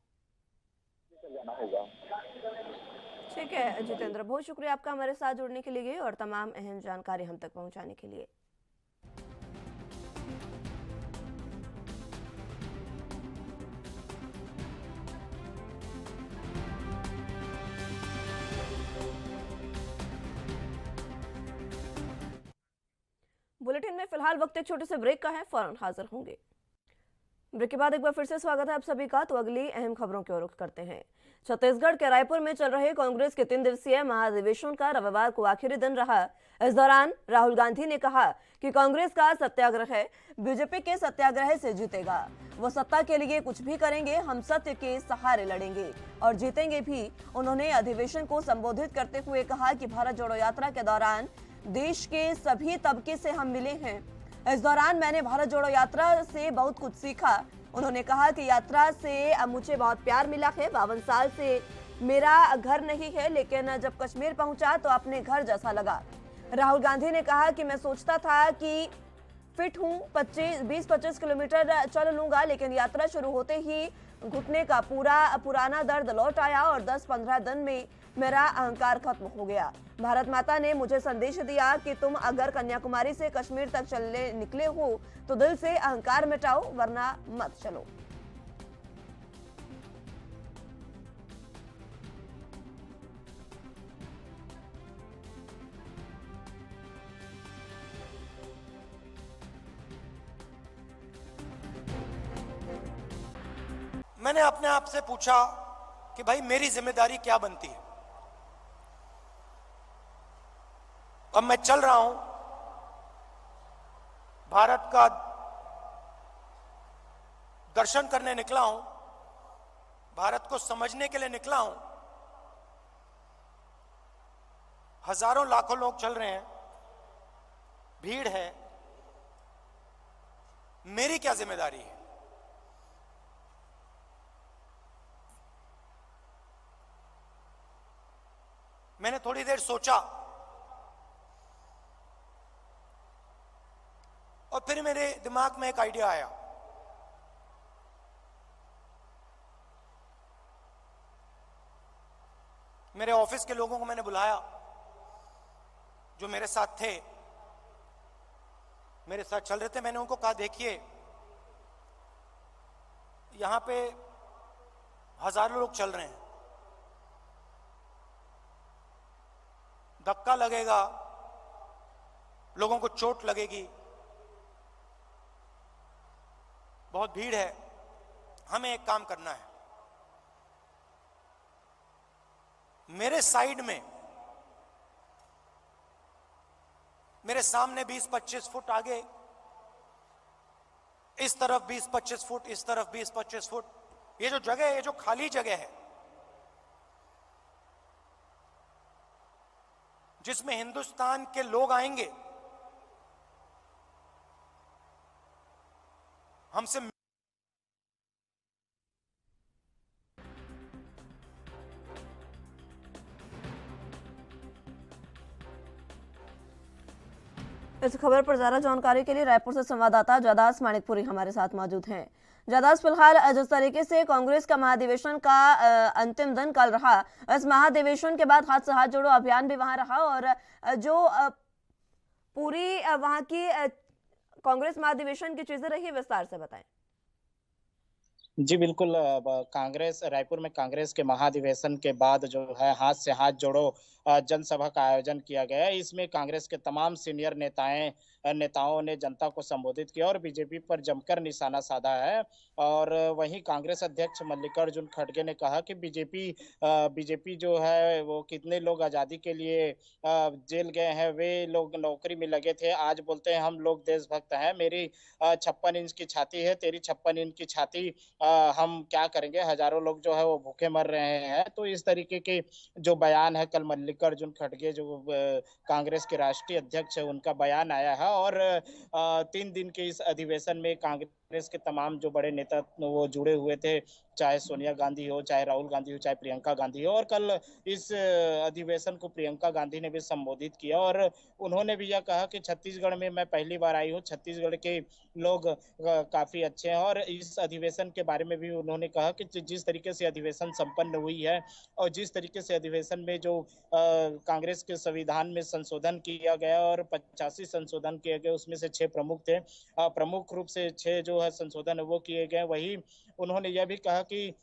ठीक है जितेंद्र, बहुत शुक्रिया आपका हमारे साथ जुड़ने के लिए और तमाम अहम जानकारी हम तक पहुंचाने के लिए। बुलेटिन में फिलहाल वक्त एक छोटे से ब्रेक का है, फौरन हाजिर होंगे। ब्रेक के बाद एक बार फिर से स्वागत है आप सभी का। तो अगली अहम खबरों की ओर रुख करते हैं। छत्तीसगढ़ के रायपुर में चल रहे कांग्रेस के 3 दिवसीय महाधिवेशन का रविवार को आखिरी दिन रहा। इस दौरान राहुल गांधी ने कहा कि कांग्रेस का सत्याग्रह बीजेपी के सत्याग्रह से जीतेगा। वो सत्ता के लिए कुछ भी करेंगे, हम सत्य के सहारे लड़ेंगे और जीतेंगे भी। उन्होंने अधिवेशन को संबोधित करते हुए कहा कि भारत जोड़ो यात्रा के दौरान देश के सभी तबके से हम मिले हैं। इस दौरान मैंने भारत जोड़ो यात्रा से बहुत कुछ सीखा। उन्होंने कहा कि यात्रा से मुझे बहुत प्यार मिला है। 52 साल से मेरा घर नहीं है, लेकिन जब कश्मीर पहुंचा तो अपने घर जैसा लगा। राहुल गांधी ने कहा कि मैं सोचता था कि फिट हूं, 20-25 किलोमीटर चल लूंगा, लेकिन यात्रा शुरू होते ही घुटने का पुराना दर्द लौट आया और 10-15 दिन में मेरा अहंकार खत्म हो गया। भारत माता ने मुझे संदेश दिया कि तुम अगर कन्याकुमारी से कश्मीर तक चलने निकले हो तो दिल से अहंकार मिटाओ, वरना मत चलो। मैंने अपने आप से पूछा कि भाई मेरी जिम्मेदारी क्या बनती है। अब मैं चल रहा हूं, भारत का दर्शन करने निकला हूं, भारत को समझने के लिए निकला हूं। हजारों लाखों लोग चल रहे हैं, भीड़ है, मेरी क्या जिम्मेदारी है? मैंने थोड़ी देर सोचा और फिर मेरे दिमाग में एक आइडिया आया। मेरे ऑफिस के लोगों को मैंने बुलाया जो मेरे साथ थे, मेरे साथ चल रहे थे। मैंने उनको कहा देखिए यहां पे हजारों लोग चल रहे हैं, धक्का लगेगा, लोगों को चोट लगेगी, बहुत भीड़ है। हमें एक काम करना है, मेरे साइड में, मेरे सामने 20-25 फुट आगे, इस तरफ 20-25 फुट, इस तरफ 20-25 फुट, ये जो जगह है, ये जो खाली जगह है जिसमें हिंदुस्तान के लोग आएंगे, हमसे इस खबर पर ज्यादा जानकारी के लिए रायपुर से संवाददाता जादास मानिकपुरी हमारे साथ मौजूद हैं। जादास, फिलहाल जिस तरीके से कांग्रेस का महाधिवेशन का अंतिम दिन कल रहा, इस महाधिवेशन के बाद हाथ से हाथ जोड़ो अभियान भी वहां रहा और जो पूरी वहां की कांग्रेस महाधिवेशन की चीजें रही, विस्तार से बताएं। जी बिल्कुल। कांग्रेस रायपुर में कांग्रेस के महाधिवेशन के बाद जो है हाथ से हाथ जोड़ो जनसभा का आयोजन किया गया। इसमें कांग्रेस के तमाम सीनियर नेताओं ने जनता को संबोधित किया और बीजेपी पर जमकर निशाना साधा है। और वहीं कांग्रेस अध्यक्ष मल्लिकार्जुन खड़गे ने कहा कि बीजेपी जो है वो कितने लोग आजादी के लिए जेल गए हैं, वे लोग नौकरी में लगे थे, आज बोलते हैं हम लोग देशभक्त हैं। मेरी 56 इंच की छाती है, तेरी 56 इंच की छाती, हम क्या करेंगे, हजारों लोग जो है वो भूखे मर रहे हैं। तो इस तरीके के जो बयान है कल मल्लिकार्जुन खड़गे जो कांग्रेस के राष्ट्रीय अध्यक्ष है उनका बयान आया है। और 3 दिन के इस अधिवेशन में कांग्रेस के तमाम जो बड़े नेता वो जुड़े हुए थे, चाहे सोनिया गांधी हो, चाहे राहुल गांधी हो, चाहे प्रियंका गांधी हो। और कल इस अधिवेशन को प्रियंका गांधी ने भी संबोधित किया और उन्होंने भी यह कहा कि छत्तीसगढ़ में मैं पहली बार आई हूँ, छत्तीसगढ़ के लोग काफी अच्छे हैं। और इस अधिवेशन के बारे में भी उन्होंने कहा कि जिस तरीके से अधिवेशन संपन्न हुई है और जिस तरीके से अधिवेशन में जो कांग्रेस के संविधान में संशोधन किया गया और 85 संशोधन किए गए, उसमें से 6 प्रमुख थे, प्रमुख रूप से 6 जो है संशोधन वो किए गए। वही उन्होंने यह भी कहा कि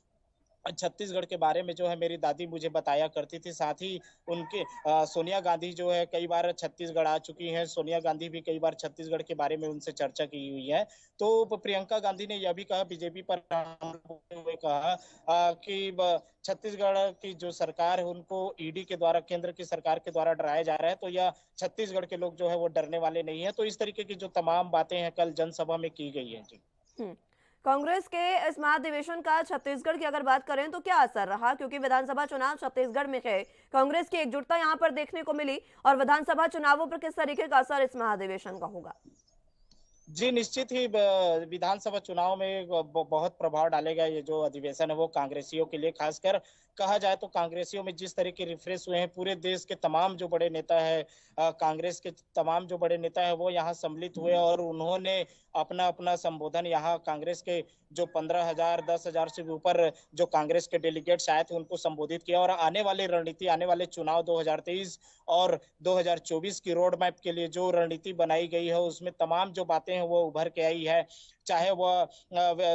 छत्तीसगढ़ के बारे में जो है मेरी दादी मुझे बताया करती थी। साथ ही उनके सोनिया गांधी जो है कई बार छत्तीसगढ़ आ चुकी हैं, सोनिया गांधी भी कई बार छत्तीसगढ़ के बारे में उनसे चर्चा की हुई है। तो प्रियंका गांधी ने यह भी कहा, बीजेपी पर कहा कि छत्तीसगढ़ की जो सरकार है उनको ईडी के द्वारा, केंद्र की सरकार के द्वारा डराया जा रहा है, तो यह छत्तीसगढ़ के लोग जो है वो डरने वाले नहीं है। तो इस तरीके की जो तमाम बातें हैं कल जनसभा में की गई है। जी कांग्रेस के इस महाधिवेशन का छत्तीसगढ़ की अगर बात करें तो क्या असर रहा, क्योंकि विधानसभा चुनाव छत्तीसगढ़ में है, कांग्रेस की एकजुटता यहां पर देखने को मिली, और विधानसभा चुनावों पर किस तरीके का असर इस महाधिवेशन का होगा? जी निश्चित ही विधानसभा चुनाव में बहुत प्रभाव डालेगा ये जो अधिवेशन है वो कांग्रेसियों के लिए। खासकर कहा जाए तो कांग्रेसियों में जिस तरह के रिफ्रेश हुए हैं, पूरे देश के तमाम जो बड़े नेता है, कांग्रेस के तमाम जो बड़े नेता है वो यहाँ सम्मिलित हुए और उन्होंने अपना अपना संबोधन यहाँ कांग्रेस के जो 15,000 10,000 से भी ऊपर जो कांग्रेस के डेलीगेट्स आए थे उनको संबोधित किया। और आने वाली रणनीति, आने वाले चुनाव 2023 और 2024 की रोड मैप के लिए जो रणनीति बनाई गई है उसमें तमाम जो बातें हैं वो उभर के आई है। चाहे वह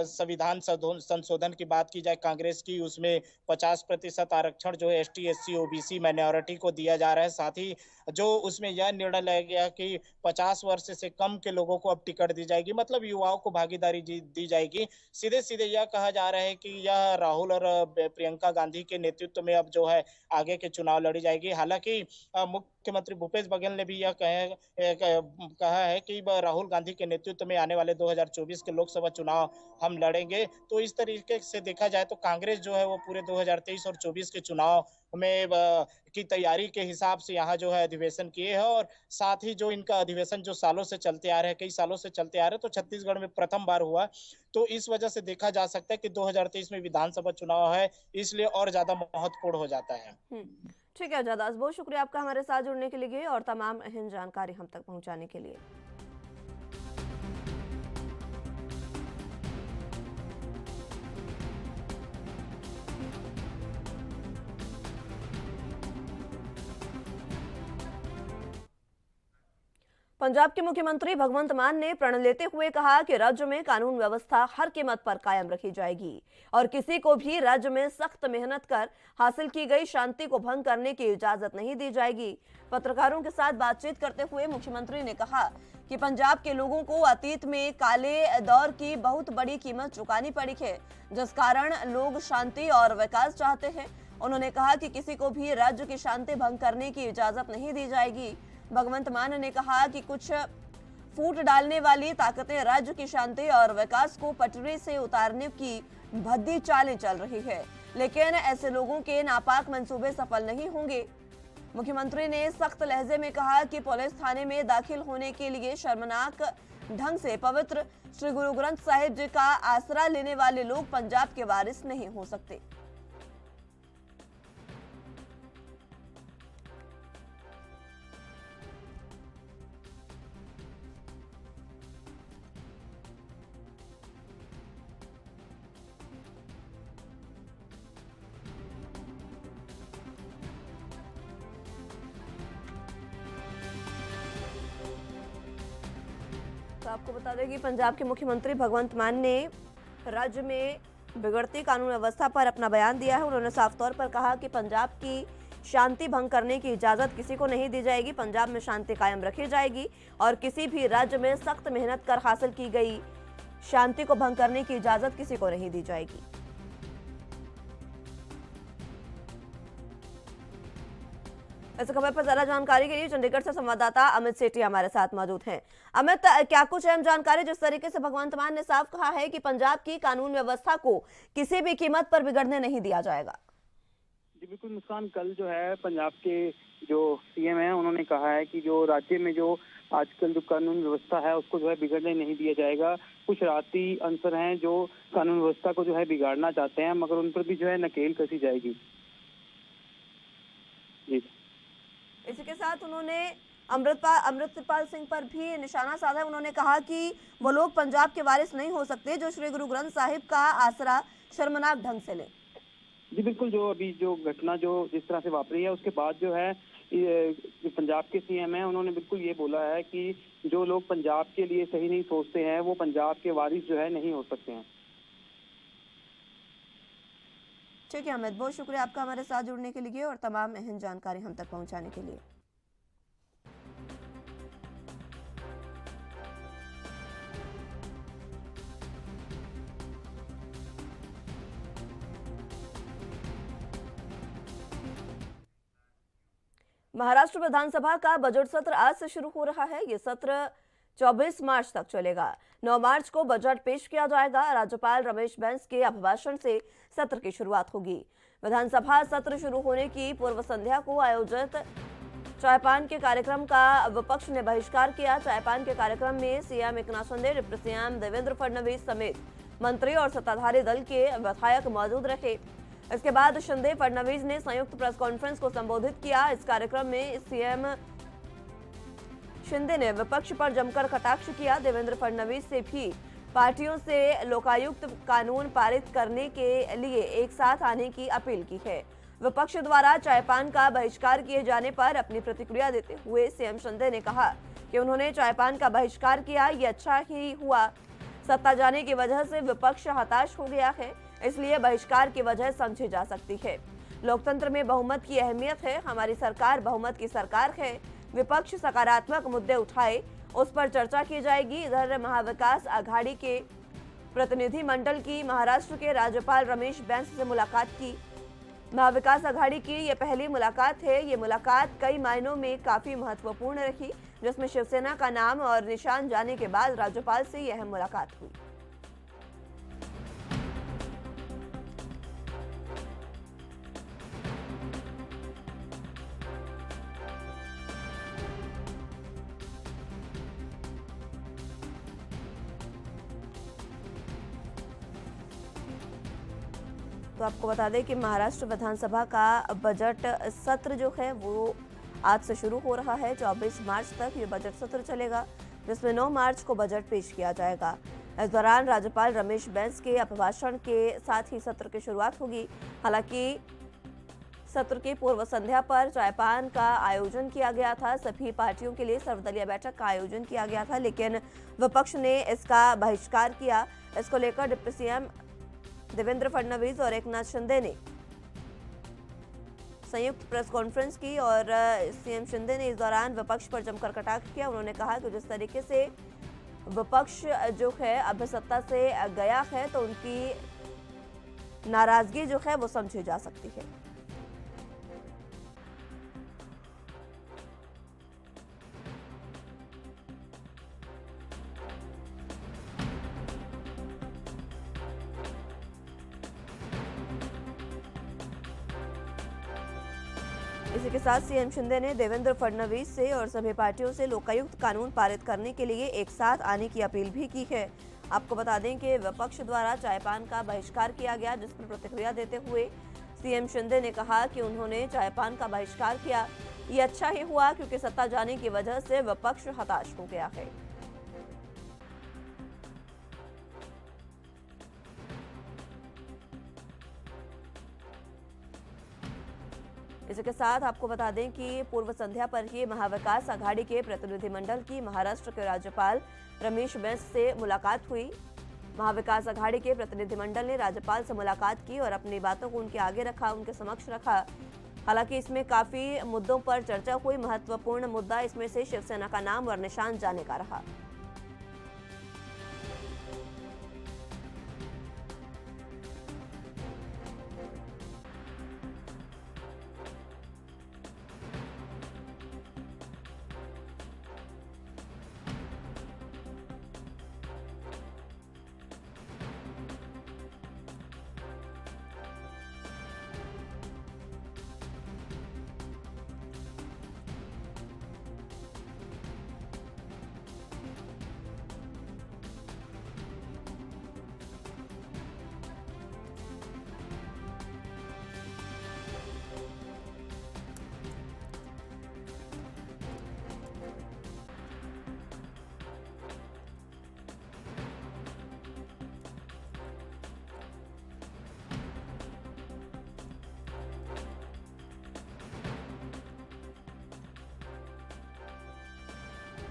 संविधान संशोधन की बात की जाए कांग्रेस की, उसमें 50% आरक्षण जो है ST SC OBC माइनॉरिटी को दिया जा रहा है। साथ ही जो उसमें यह निर्णय लिया गया कि 50 वर्ष से कम के लोगों को अब टिकट दी जाएगी, मतलब युवाओं को भागीदारी दी जाएगी। सीधे सीधे यह कहा जा रहा है कि यह राहुल और प्रियंका गांधी के नेतृत्व में अब जो है आगे के चुनाव लड़ी जाएगी। हालांकि मुख्यमंत्री भूपेश बघेल ने भी यह कहा है कि राहुल गांधी के नेतृत्व में आने वाले 2024 के लोकसभा चुनाव हम लड़ेंगे। तो इस तरीके से देखा जाए तो कांग्रेस जो है वो पूरे 2023 और 24 के चुनाव में की तैयारी के हिसाब से यहाँ जो है अधिवेशन किए हैं। और साथ ही जो इनका अधिवेशन जो सालों से चलते आ रहे हैं, कई सालों से चलते आ रहे हैं, तो छत्तीसगढ़ में प्रथम बार हुआ। तो इस वजह से देखा जा सकता है कि 2023 में विधानसभा चुनाव है, इसलिए और ज्यादा महत्वपूर्ण हो जाता है। ठीक है जादास, बहुत शुक्रिया आपका हमारे साथ जुड़ने के लिए और तमाम अहम जानकारी हम तक पहुंचाने के लिए। पंजाब के मुख्यमंत्री भगवंत मान ने प्रण लेते हुए कहा कि राज्य में कानून व्यवस्था हर कीमत पर कायम रखी जाएगी और किसी को भी राज्य में सख्त मेहनत कर हासिल की गई शांति को भंग करने की इजाजत नहीं दी जाएगी। पत्रकारों के साथ बातचीत करते हुए मुख्यमंत्री ने कहा कि पंजाब के लोगों को अतीत में काले दौर की बहुत बड़ी कीमत चुकानी पड़ी है, जिस कारण लोग शांति और विकास चाहते हैं। उन्होंने कहा कि किसी को भी राज्य की शांति भंग करने की इजाजत नहीं दी जाएगी। भगवंत मान ने कहा कि कुछ फूट डालने वाली ताकतें राज्य की शांति और विकास को पटरी से उतारने की भद्दी चालें चल रही है, लेकिन ऐसे लोगों के नापाक मंसूबे सफल नहीं होंगे। मुख्यमंत्री ने सख्त लहजे में कहा कि पुलिस थाने में दाखिल होने के लिए शर्मनाक ढंग से पवित्र श्री गुरु ग्रंथ साहिब जी का आसरा लेने वाले लोग पंजाब के वारिस नहीं हो सकते। आपको बता दें कि पंजाब के मुख्यमंत्री भगवंत मान ने राज्य में बिगड़ती कानून व्यवस्था पर अपना बयान दिया है। उन्होंने साफ तौर पर कहा कि पंजाब की शांति भंग करने की इजाजत किसी को नहीं दी जाएगी। पंजाब में शांति कायम रखी जाएगी और किसी भी राज्य में सख्त मेहनत कर हासिल की गई शांति को भंग करने की इजाजत किसी को नहीं दी जाएगी। इस खबर पर ज्यादा जानकारी के लिए चंडीगढ़ से संवाददाता अमित सेठी हमारे साथ मौजूद हैं। अमित, क्या कुछ अहम जानकारी? जिस तरीके से भगवंत मान ने साफ कहा है कि पंजाब की कानून व्यवस्था को किसी भी कीमत पर बिगड़ने नहीं दिया जाएगा। जी बिल्कुल मुस्कान, कल जो है पंजाब के जो सीएम है उन्होंने कहा है कि जो राज्य में जो आजकल जो कानून व्यवस्था है उसको जो है बिगड़ने नहीं दिया जाएगा। कुछ शरारती अंसर हैं जो कानून व्यवस्था को जो है बिगाड़ना चाहते हैं, मगर उन पर भी जो है नकेल कसी जाएगी। जी, इसी के साथ उन्होंने अमृतपाल सिंह पर भी निशाना साधा। उन्होंने कहा कि वो लोग पंजाब के वारिस नहीं हो सकते जो श्री गुरु ग्रंथ साहिब का आसरा शर्मनाक ढंग से लें। जी बिल्कुल, जो अभी जो घटना जो जिस तरह से वापरी है उसके बाद जो है जो पंजाब के सीएम हैं उन्होंने बिल्कुल ये बोला है कि जो लोग पंजाब के लिए सही नहीं सोचते हैं वो पंजाब के वारिस जो है नहीं हो सकते हैं। ठीक है अमित, बहुत शुक्रिया आपका हमारे साथ जुड़ने के लिए और तमाम अहम जानकारी हम तक पहुंचाने के लिए। महाराष्ट्र विधानसभा का बजट सत्र आज से शुरू हो रहा है। ये सत्र 24 मार्च तक चलेगा। 9 मार्च को बजट पेश किया जाएगा। राज्यपाल रमेश बैस के अभिभाषण से सत्र की शुरुआत होगी। विधानसभा सत्र शुरू होने की पूर्व संध्या को आयोजित चायपान के कार्यक्रम का विपक्ष ने बहिष्कार किया। चायपान के कार्यक्रम में CM Eknath Shinde, deputy CM Devendra Fadnavis समेत मंत्री और सत्ताधारी दल के विधायक मौजूद रहे। इसके बाद शिंदे फडणवीस ने संयुक्त प्रेस कॉन्फ्रेंस को संबोधित किया। इस कार्यक्रम में सीएम शिंदे ने विपक्ष पर जमकर कटाक्ष किया। देवेंद्र फडणवीस से भी पार्टियों से लोकायुक्त कानून पारित करने के लिए एक साथ आने की अपील की है। विपक्ष द्वारा चायपान का बहिष्कार किए जाने पर अपनी प्रतिक्रिया देते हुए सीएम शिंदे ने कहा कि उन्होंने चायपान का बहिष्कार किया, ये अच्छा ही हुआ। सत्ता जाने की वजह से विपक्ष हताश हो गया है, इसलिए बहिष्कार की वजह समझी जा सकती है। लोकतंत्र में बहुमत की अहमियत है। हमारी सरकार बहुमत की सरकार है। विपक्ष सकारात्मक मुद्दे उठाए, उस पर चर्चा की जाएगी। इधर महाविकास आघाड़ी के प्रतिनिधि मंडल की महाराष्ट्र के राज्यपाल रमेश बैस से मुलाकात की। महाविकास आघाड़ी की ये पहली मुलाकात है। ये मुलाकात कई मायनों में काफी महत्वपूर्ण रही, जिसमें शिवसेना का नाम और निशान जाने के बाद राज्यपाल से यह मुलाकात हुई। तो आपको बता दें कि महाराष्ट्र विधानसभा का बजट सत्र जो है वो आज से शुरू हो रहा है। 24 मार्च तक ये बजट सत्र चलेगा, जिसमें 9 मार्च को बजट पेश किया जाएगा। इस दौरान राज्यपाल रमेश बैस के अभिभाषण के साथ ही सत्र की शुरुआत होगी। हालांकि सत्र की पूर्व संध्या पर चायपान का आयोजन किया गया था। सभी पार्टियों के लिए सर्वदलीय बैठक का आयोजन किया गया था, लेकिन विपक्ष ने इसका बहिष्कार किया। इसको लेकर डिप्टी सीएम देवेंद्र फडणवीस और एकनाथ शिंदे ने संयुक्त प्रेस कॉन्फ्रेंस की और सीएम शिंदे ने इस दौरान विपक्ष पर जमकर कटाक्ष किया। उन्होंने कहा कि जिस तरीके से विपक्ष जो है अब सत्ता से गया है तो उनकी नाराजगी जो है वो समझी जा सकती है। इसी के साथ सीएम शिंदे ने देवेंद्र फडणवीस से और सभी पार्टियों से लोकायुक्त कानून पारित करने के लिए एक साथ आने की अपील भी की है। आपको बता दें कि विपक्ष द्वारा चायपान का बहिष्कार किया गया, जिस पर प्रतिक्रिया देते हुए सीएम शिंदे ने कहा कि उन्होंने चायपान का बहिष्कार किया, ये अच्छा ही हुआ क्योंकि सत्ता जाने की वजह से विपक्ष हताश हो गया है। इसी के साथ आपको बता दें कि पूर्व संध्या पर ही महाविकास आघाड़ी के प्रतिनिधिमंडल की महाराष्ट्र के राज्यपाल रमेश बैस से मुलाकात हुई। महाविकास आघाड़ी के प्रतिनिधिमंडल ने राज्यपाल से मुलाकात की और अपनी बातों को उनके आगे रखा, उनके समक्ष रखा। हालांकि इसमें काफी मुद्दों पर चर्चा हुई। महत्वपूर्ण मुद्दा इसमें से शिवसेना का नाम और निशान जाने का रहा।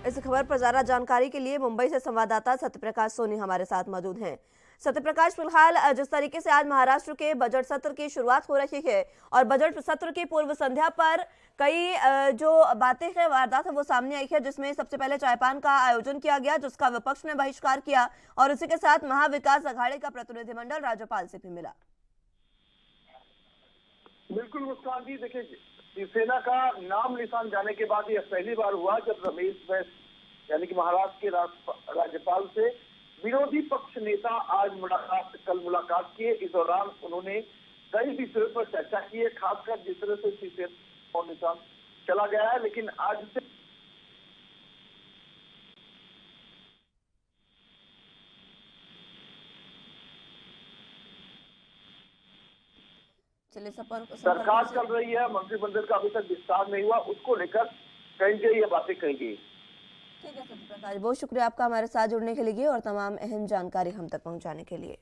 इस खबर पर ज्यादा जानकारी के लिए मुंबई से संवाददाता सत्यप्रकाश सोनी हमारे साथ मौजूद हैं। सत्यप्रकाश, फिलहाल जिस तरीके से आज महाराष्ट्र के बजट सत्र की शुरुआत हो रही है और बजट सत्र की पूर्व संध्या पर कई जो बातें हैं, वारदात है, वो सामने आई है, जिसमें सबसे पहले चायपान का आयोजन किया गया जिसका विपक्ष ने बहिष्कार किया और इसी के साथ महाविकास आघाड़ी का प्रतिनिधिमंडल राज्यपाल से भी मिला। बिल्कुल मुस्कान जी, देखिए शिवसेना का नाम निशान जाने के बाद यह पहली बार हुआ जब रमेश बैस यानी कि महाराष्ट्र के राज्यपाल से विरोधी पक्ष नेता आज कल मुलाकात किए। इस दौरान उन्होंने कई विषयों पर चर्चा की है, खासकर जिस तरह से शिवसेना और निशान चला गया है। लेकिन आज से सरकार चल रही है, मंत्रिमंडल का अभी तक विस्तार नहीं हुआ, उसको लेकर कही गई ये बातें कही गई। ठीक है सत्यप्रकाश, बहुत शुक्रिया आपका हमारे साथ जुड़ने के लिए और तमाम अहम जानकारी हम तक पहुंचाने के लिए।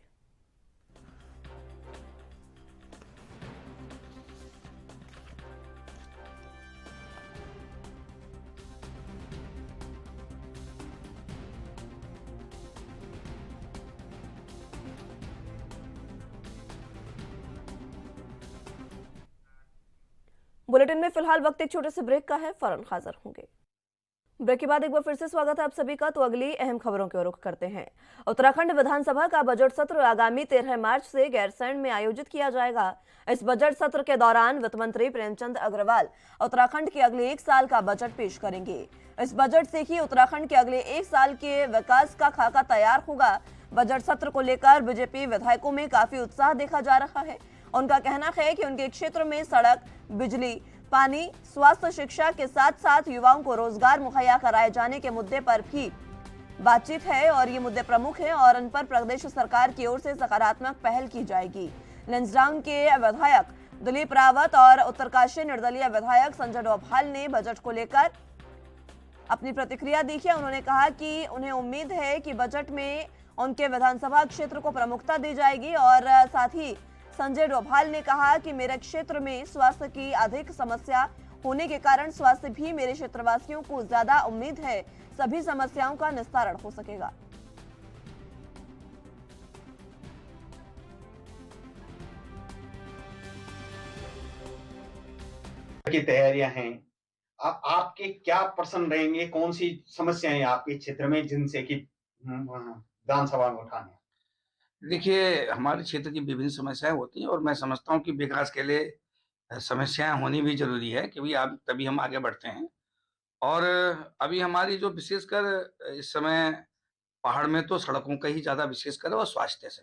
बुलेटिन में फिलहाल वक्त एक छोटे से ब्रेक का है, फौरन हाजिर होंगे। ब्रेक के बाद एक बार फिर से स्वागत है आप सभी का। तो अगली अहम खबरों की ओर रुख करते हैं। उत्तराखंड विधानसभा का बजट सत्र आगामी 13 मार्च से गैरसैंण में आयोजित किया जाएगा। इस बजट सत्र के दौरान वित्त मंत्री प्रेमचंद अग्रवाल उत्तराखंड के अगले 1 साल का बजट पेश करेंगे। इस बजट से ही उत्तराखंड के अगले 1 साल के विकास का खाका तैयार होगा। बजट सत्र को लेकर बीजेपी विधायकों में काफी उत्साह देखा जा रहा है। उनका कहना है कि उनके क्षेत्र में सड़क, बिजली, पानी, स्वास्थ्य, शिक्षा के साथ साथ युवाओं को रोजगार मुहैया कराए जाने के मुद्दे पर भी बातचीत है और ये मुद्दे प्रमुख हैं और इन पर प्रदेश सरकार की ओर से सकारात्मक पहल की जाएगी। लैंसडाउन के विधायक दिलीप रावत और उत्तरकाशी निर्दलीय विधायक संजय डोभाल ने बजट को लेकर अपनी प्रतिक्रिया दी है। उन्होंने कहा कि उन्हें उम्मीद है कि बजट में उनके विधानसभा क्षेत्र को प्रमुखता दी जाएगी और साथ ही संजय डोभाल ने कहा कि मेरे क्षेत्र में स्वास्थ्य की अधिक समस्या होने के कारण स्वास्थ्य भी मेरे क्षेत्रवासियों को ज्यादा उम्मीद है सभी समस्याओं का निस्तारण हो सकेगा। की तैयारियां हैं, आपके क्या प्रश्न रहेंगे, कौन सी समस्याएं आपके क्षेत्र में जिनसे कि विधानसभा में उठाने? देखिए, हमारे क्षेत्र की विभिन्न समस्याएं होती हैं और मैं समझता हूं कि विकास के लिए समस्याएं होनी भी जरूरी है, क्योंकि आप तभी हम आगे बढ़ते हैं। और अभी हमारी जो विशेषकर इस समय पहाड़ में तो सड़कों का ही ज्यादा विशेषकर है और स्वास्थ्य से,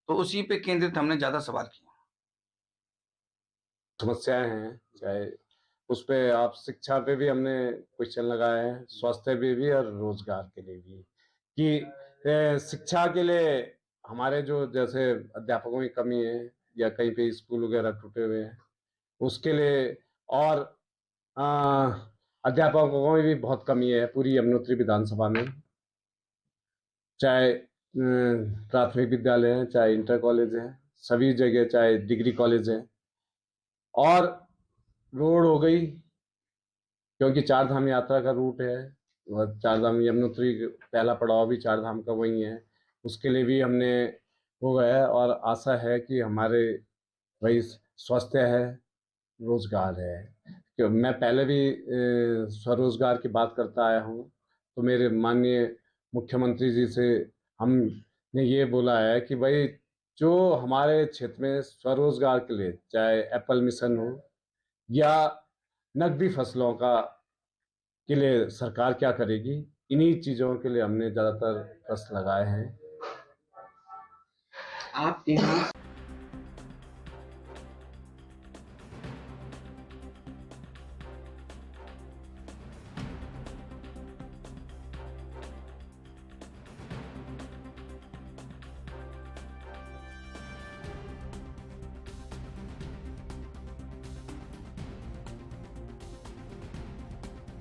तो उसी पे केंद्रित हमने ज्यादा सवाल किए। समस्याएं हैं, चाहे उस पे आप शिक्षा पे भी हमने क्वेश्चन लगाया है, स्वास्थ्य पे भी और रोजगार के लिए भी, कि शिक्षा के लिए हमारे जो जैसे अध्यापकों की कमी है या कहीं पे स्कूल वगैरह टूटे हुए हैं उसके लिए, और अध्यापकों में भी बहुत कमी है पूरी यमुनोत्री विधानसभा में, चाहे प्राथमिक विद्यालय है, चाहे इंटर कॉलेज है, सभी जगह, चाहे डिग्री कॉलेज है। और रोड हो गई, क्योंकि चार धाम यात्रा का रूट है, और चार धाम यमुनोत्री पहला पड़ाव भी चार धाम का वही है, उसके लिए भी हमने हो गया है। और आशा है कि हमारे वही स्वास्थ्य है, रोजगार है, कि मैं पहले भी स्वरोजगार की बात करता आया हूँ। तो मेरे माननीय मुख्यमंत्री जी से हमने ये बोला है कि भाई जो हमारे क्षेत्र में स्वरोजगार के लिए, चाहे एप्पल मिशन हो या नकदी फसलों का के लिए सरकार क्या करेगी, इन्हीं चीज़ों के लिए हमने ज़्यादातर प्रश्न लगाए हैं। आपके यहाँ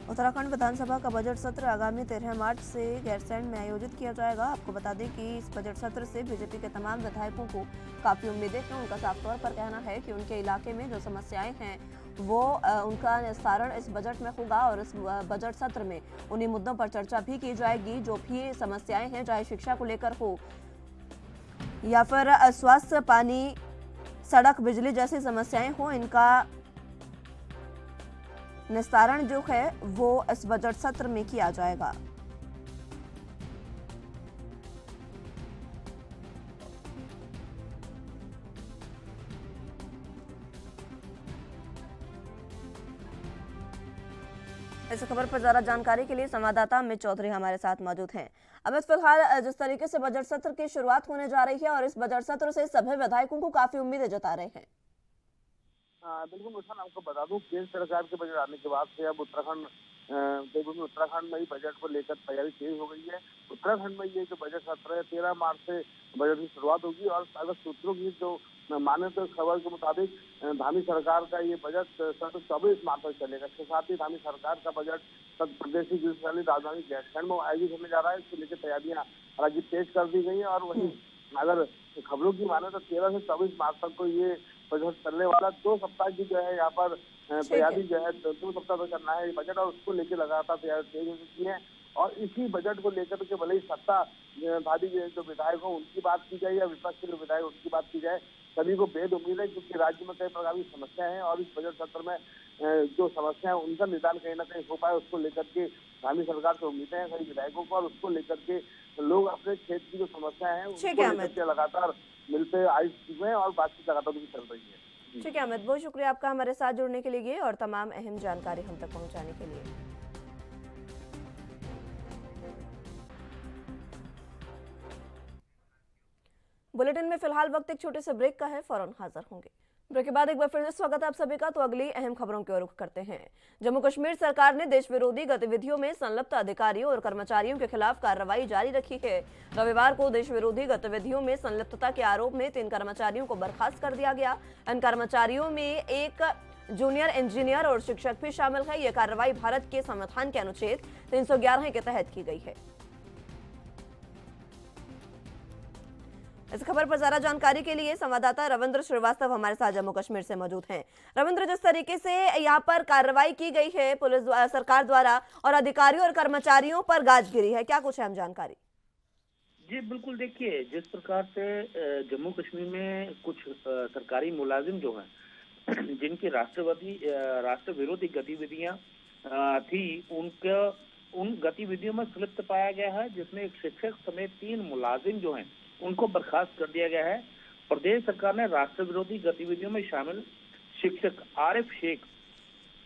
उत्तराखंड विधानसभा का बजट सत्र आगामी 13 मार्च से गैरसैंण में आयोजित किया जाएगा। आपको बता दें कि इस बजट सत्र से बीजेपी के तमाम विधायकों को काफी उम्मीदें हैं। उनका साफ तौर पर कहना है कि उनके इलाके में जो समस्याएं हैं वो उनका निस्तारण इस बजट में होगा और इस बजट सत्र में उन्हीं मुद्दों पर चर्चा भी की जाएगी। जो भी समस्याएं हैं, चाहे शिक्षा को लेकर हो या फिर स्वास्थ्य, पानी, सड़क, बिजली जैसी समस्याएं हो, इनका निस्तारण जो है वो इस बजट सत्र में किया जाएगा। इस खबर पर ज्यादा जानकारी के लिए संवाददाता अमित चौधरी हमारे साथ मौजूद हैं। अमित, फिलहाल जिस तरीके से बजट सत्र की शुरुआत होने जा रही है और इस बजट सत्र से सभी विधायकों को काफी उम्मीदें जता रहे हैं। बिल्कुल मुस्कान, आपको बता दूं केंद्र सरकार के बजट आने के बाद से अब उत्तराखंड में ही बजट को लेकर तैयारी तेज हो गई है। उत्तराखंड में ये जो बजट सत्र है 13 मार्च से बजट की शुरुआत होगी और अगर सूत्रों की जो माने तो खबर के मुताबिक धामी सरकार का ये बजट सत्र 24 मार्च तक चलेगा। इसके साथ ही धामी सरकार का बजट प्रदेश की ग्रीष्मकालीन राजधानी गैरसैंण में आयोजित होने जा रहा है। इसको लेकर तैयारियां हालांकि तेज कर दी गई है और वहीं अगर खबरों की माने तो 13 से 24 मार्च तक को ये बजट चलने वाला 2 सप्ताह की जो है यहाँ पर तैयारी जो है 2 सप्ताह तक करना है बजट और उसको लेकर लगातार तैयारी तेज हो चुकी है। और इसी बजट को लेकर के भले ही सत्ताधारी जो विधायक हो उनकी बात की जाए या विपक्ष के जो विधायक उनकी बात की जाए, सभी को बेहद उम्मीद है क्योंकि राज्य में कई प्रकार की समस्या है और इस बजट सत्र में जो समस्या है उनका निदान कहीं ना कहीं हो पाए उसको लेकर के धामी सरकार से उम्मीदें हैं सभी विधायकों को और उसको लेकर के लोग अपने क्षेत्र की जो समस्या है उनको लेकर के लगातार मिलते आ चुके हैं और बातचीत लगातार उनकी चल रही है। ठीक है अमित, बहुत शुक्रिया आपका हमारे साथ जुड़ने के लिए और तमाम अहम जानकारी हम तक पहुंचाने के लिए। बुलेटिन में फिलहाल वक्त एक छोटे से ब्रेक का है, फौरन हाजिर होंगे। ब्रेक के बाद एक बार फिर से स्वागत है आप सभी का। तो अगली अहम खबरों की ओर रुख करते हैं। जम्मू कश्मीर सरकार ने देश विरोधी गतिविधियों में संलिप्त अधिकारियों और कर्मचारियों के खिलाफ कार्रवाई जारी रखी है। रविवार को देश विरोधी गतिविधियों में संलिप्तता के आरोप में 3 कर्मचारियों को बर्खास्त कर दिया गया। इन कर्मचारियों में एक जूनियर इंजीनियर और शिक्षक भी शामिल है। यह कार्रवाई भारत के संविधान के अनुच्छेद 311 के तहत की गई है। इस खबर पर ज्यादा जानकारी के लिए संवाददाता रविंद्र श्रीवास्तव हमारे साथ जम्मू कश्मीर से मौजूद हैं। रविंद्र, जिस तरीके से यहाँ पर कार्रवाई की गई है पुलिस सरकार द्वारा और अधिकारियों और कर्मचारियों पर गाज गिरी है, क्या कुछ अहम जानकारी? जी बिल्कुल, देखिए जिस प्रकार से जम्मू कश्मीर में कुछ सरकारी मुलाजिम जो हैं जिनकी राष्ट्र विरोधी गतिविधियां थी उन गतिविधियों में संलिप्त पाया गया है, जिसमें एक शिक्षक समेत 3 मुलाजिम जो हैं उनको बर्खास्त कर दिया गया है। प्रदेश सरकार ने राष्ट्र विरोधी गतिविधियों में शामिल शिक्षक आरिफ शेख,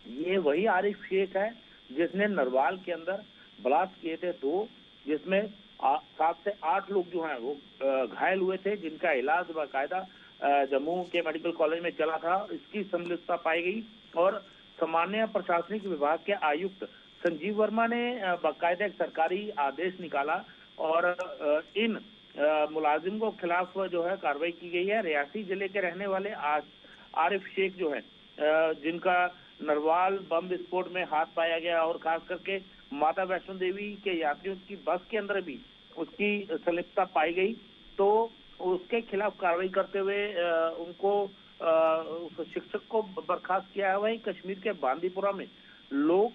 ये वही आरिफ शेख है जिसने नरवाल के अंदर ब्लास्ट किए थे 2, जिसमें 7 से 8 लोग जो हैं वो घायल हुए थे, जिनका इलाज बाकायदा जम्मू के मेडिकल कॉलेज में चला था। इसकी संलिप्तता पाई गई और सामान्य प्रशासनिक विभाग के आयुक्त संजीव वर्मा ने बाकायदा एक सरकारी आदेश निकाला और इन मुलाजिम को खिलाफ जो है कार्रवाई की गई है। रियासी जिले के रहने वाले आरिफ शेख जो है जिनका नरवाल बम विस्फोट में हाथ पाया गया और खास करके माता वैष्णो देवी के यात्रियों की बस के अंदर भी उसकी संलिप्तता पाई गई, तो उसके खिलाफ कार्रवाई करते हुए उनको उस शिक्षक को बर्खास्त किया है। वहीं कश्मीर के बांदीपुरा में लोक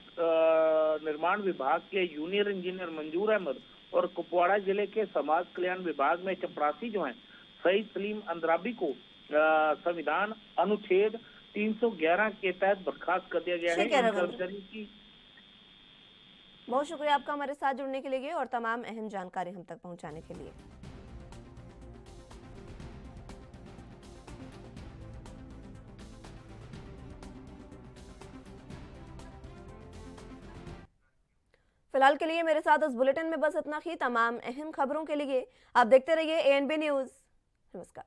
निर्माण विभाग के जूनियर इंजीनियर मंजूर अहमद और कुपवाड़ा जिले के समाज कल्याण विभाग में चपरासी जो हैं सईद सलीम अंद्राबी को संविधान अनुच्छेद 311 के तहत बर्खास्त कर दिया गया है। कर्मचारी की बहुत शुक्रिया आपका हमारे साथ जुड़ने के लिए और तमाम अहम जानकारी हम तक पहुंचाने के लिए। फिलहाल के लिए मेरे साथ इस बुलेटिन में बस इतना ही। तमाम अहम खबरों के लिए आप देखते रहिए ANB न्यूज। नमस्कार।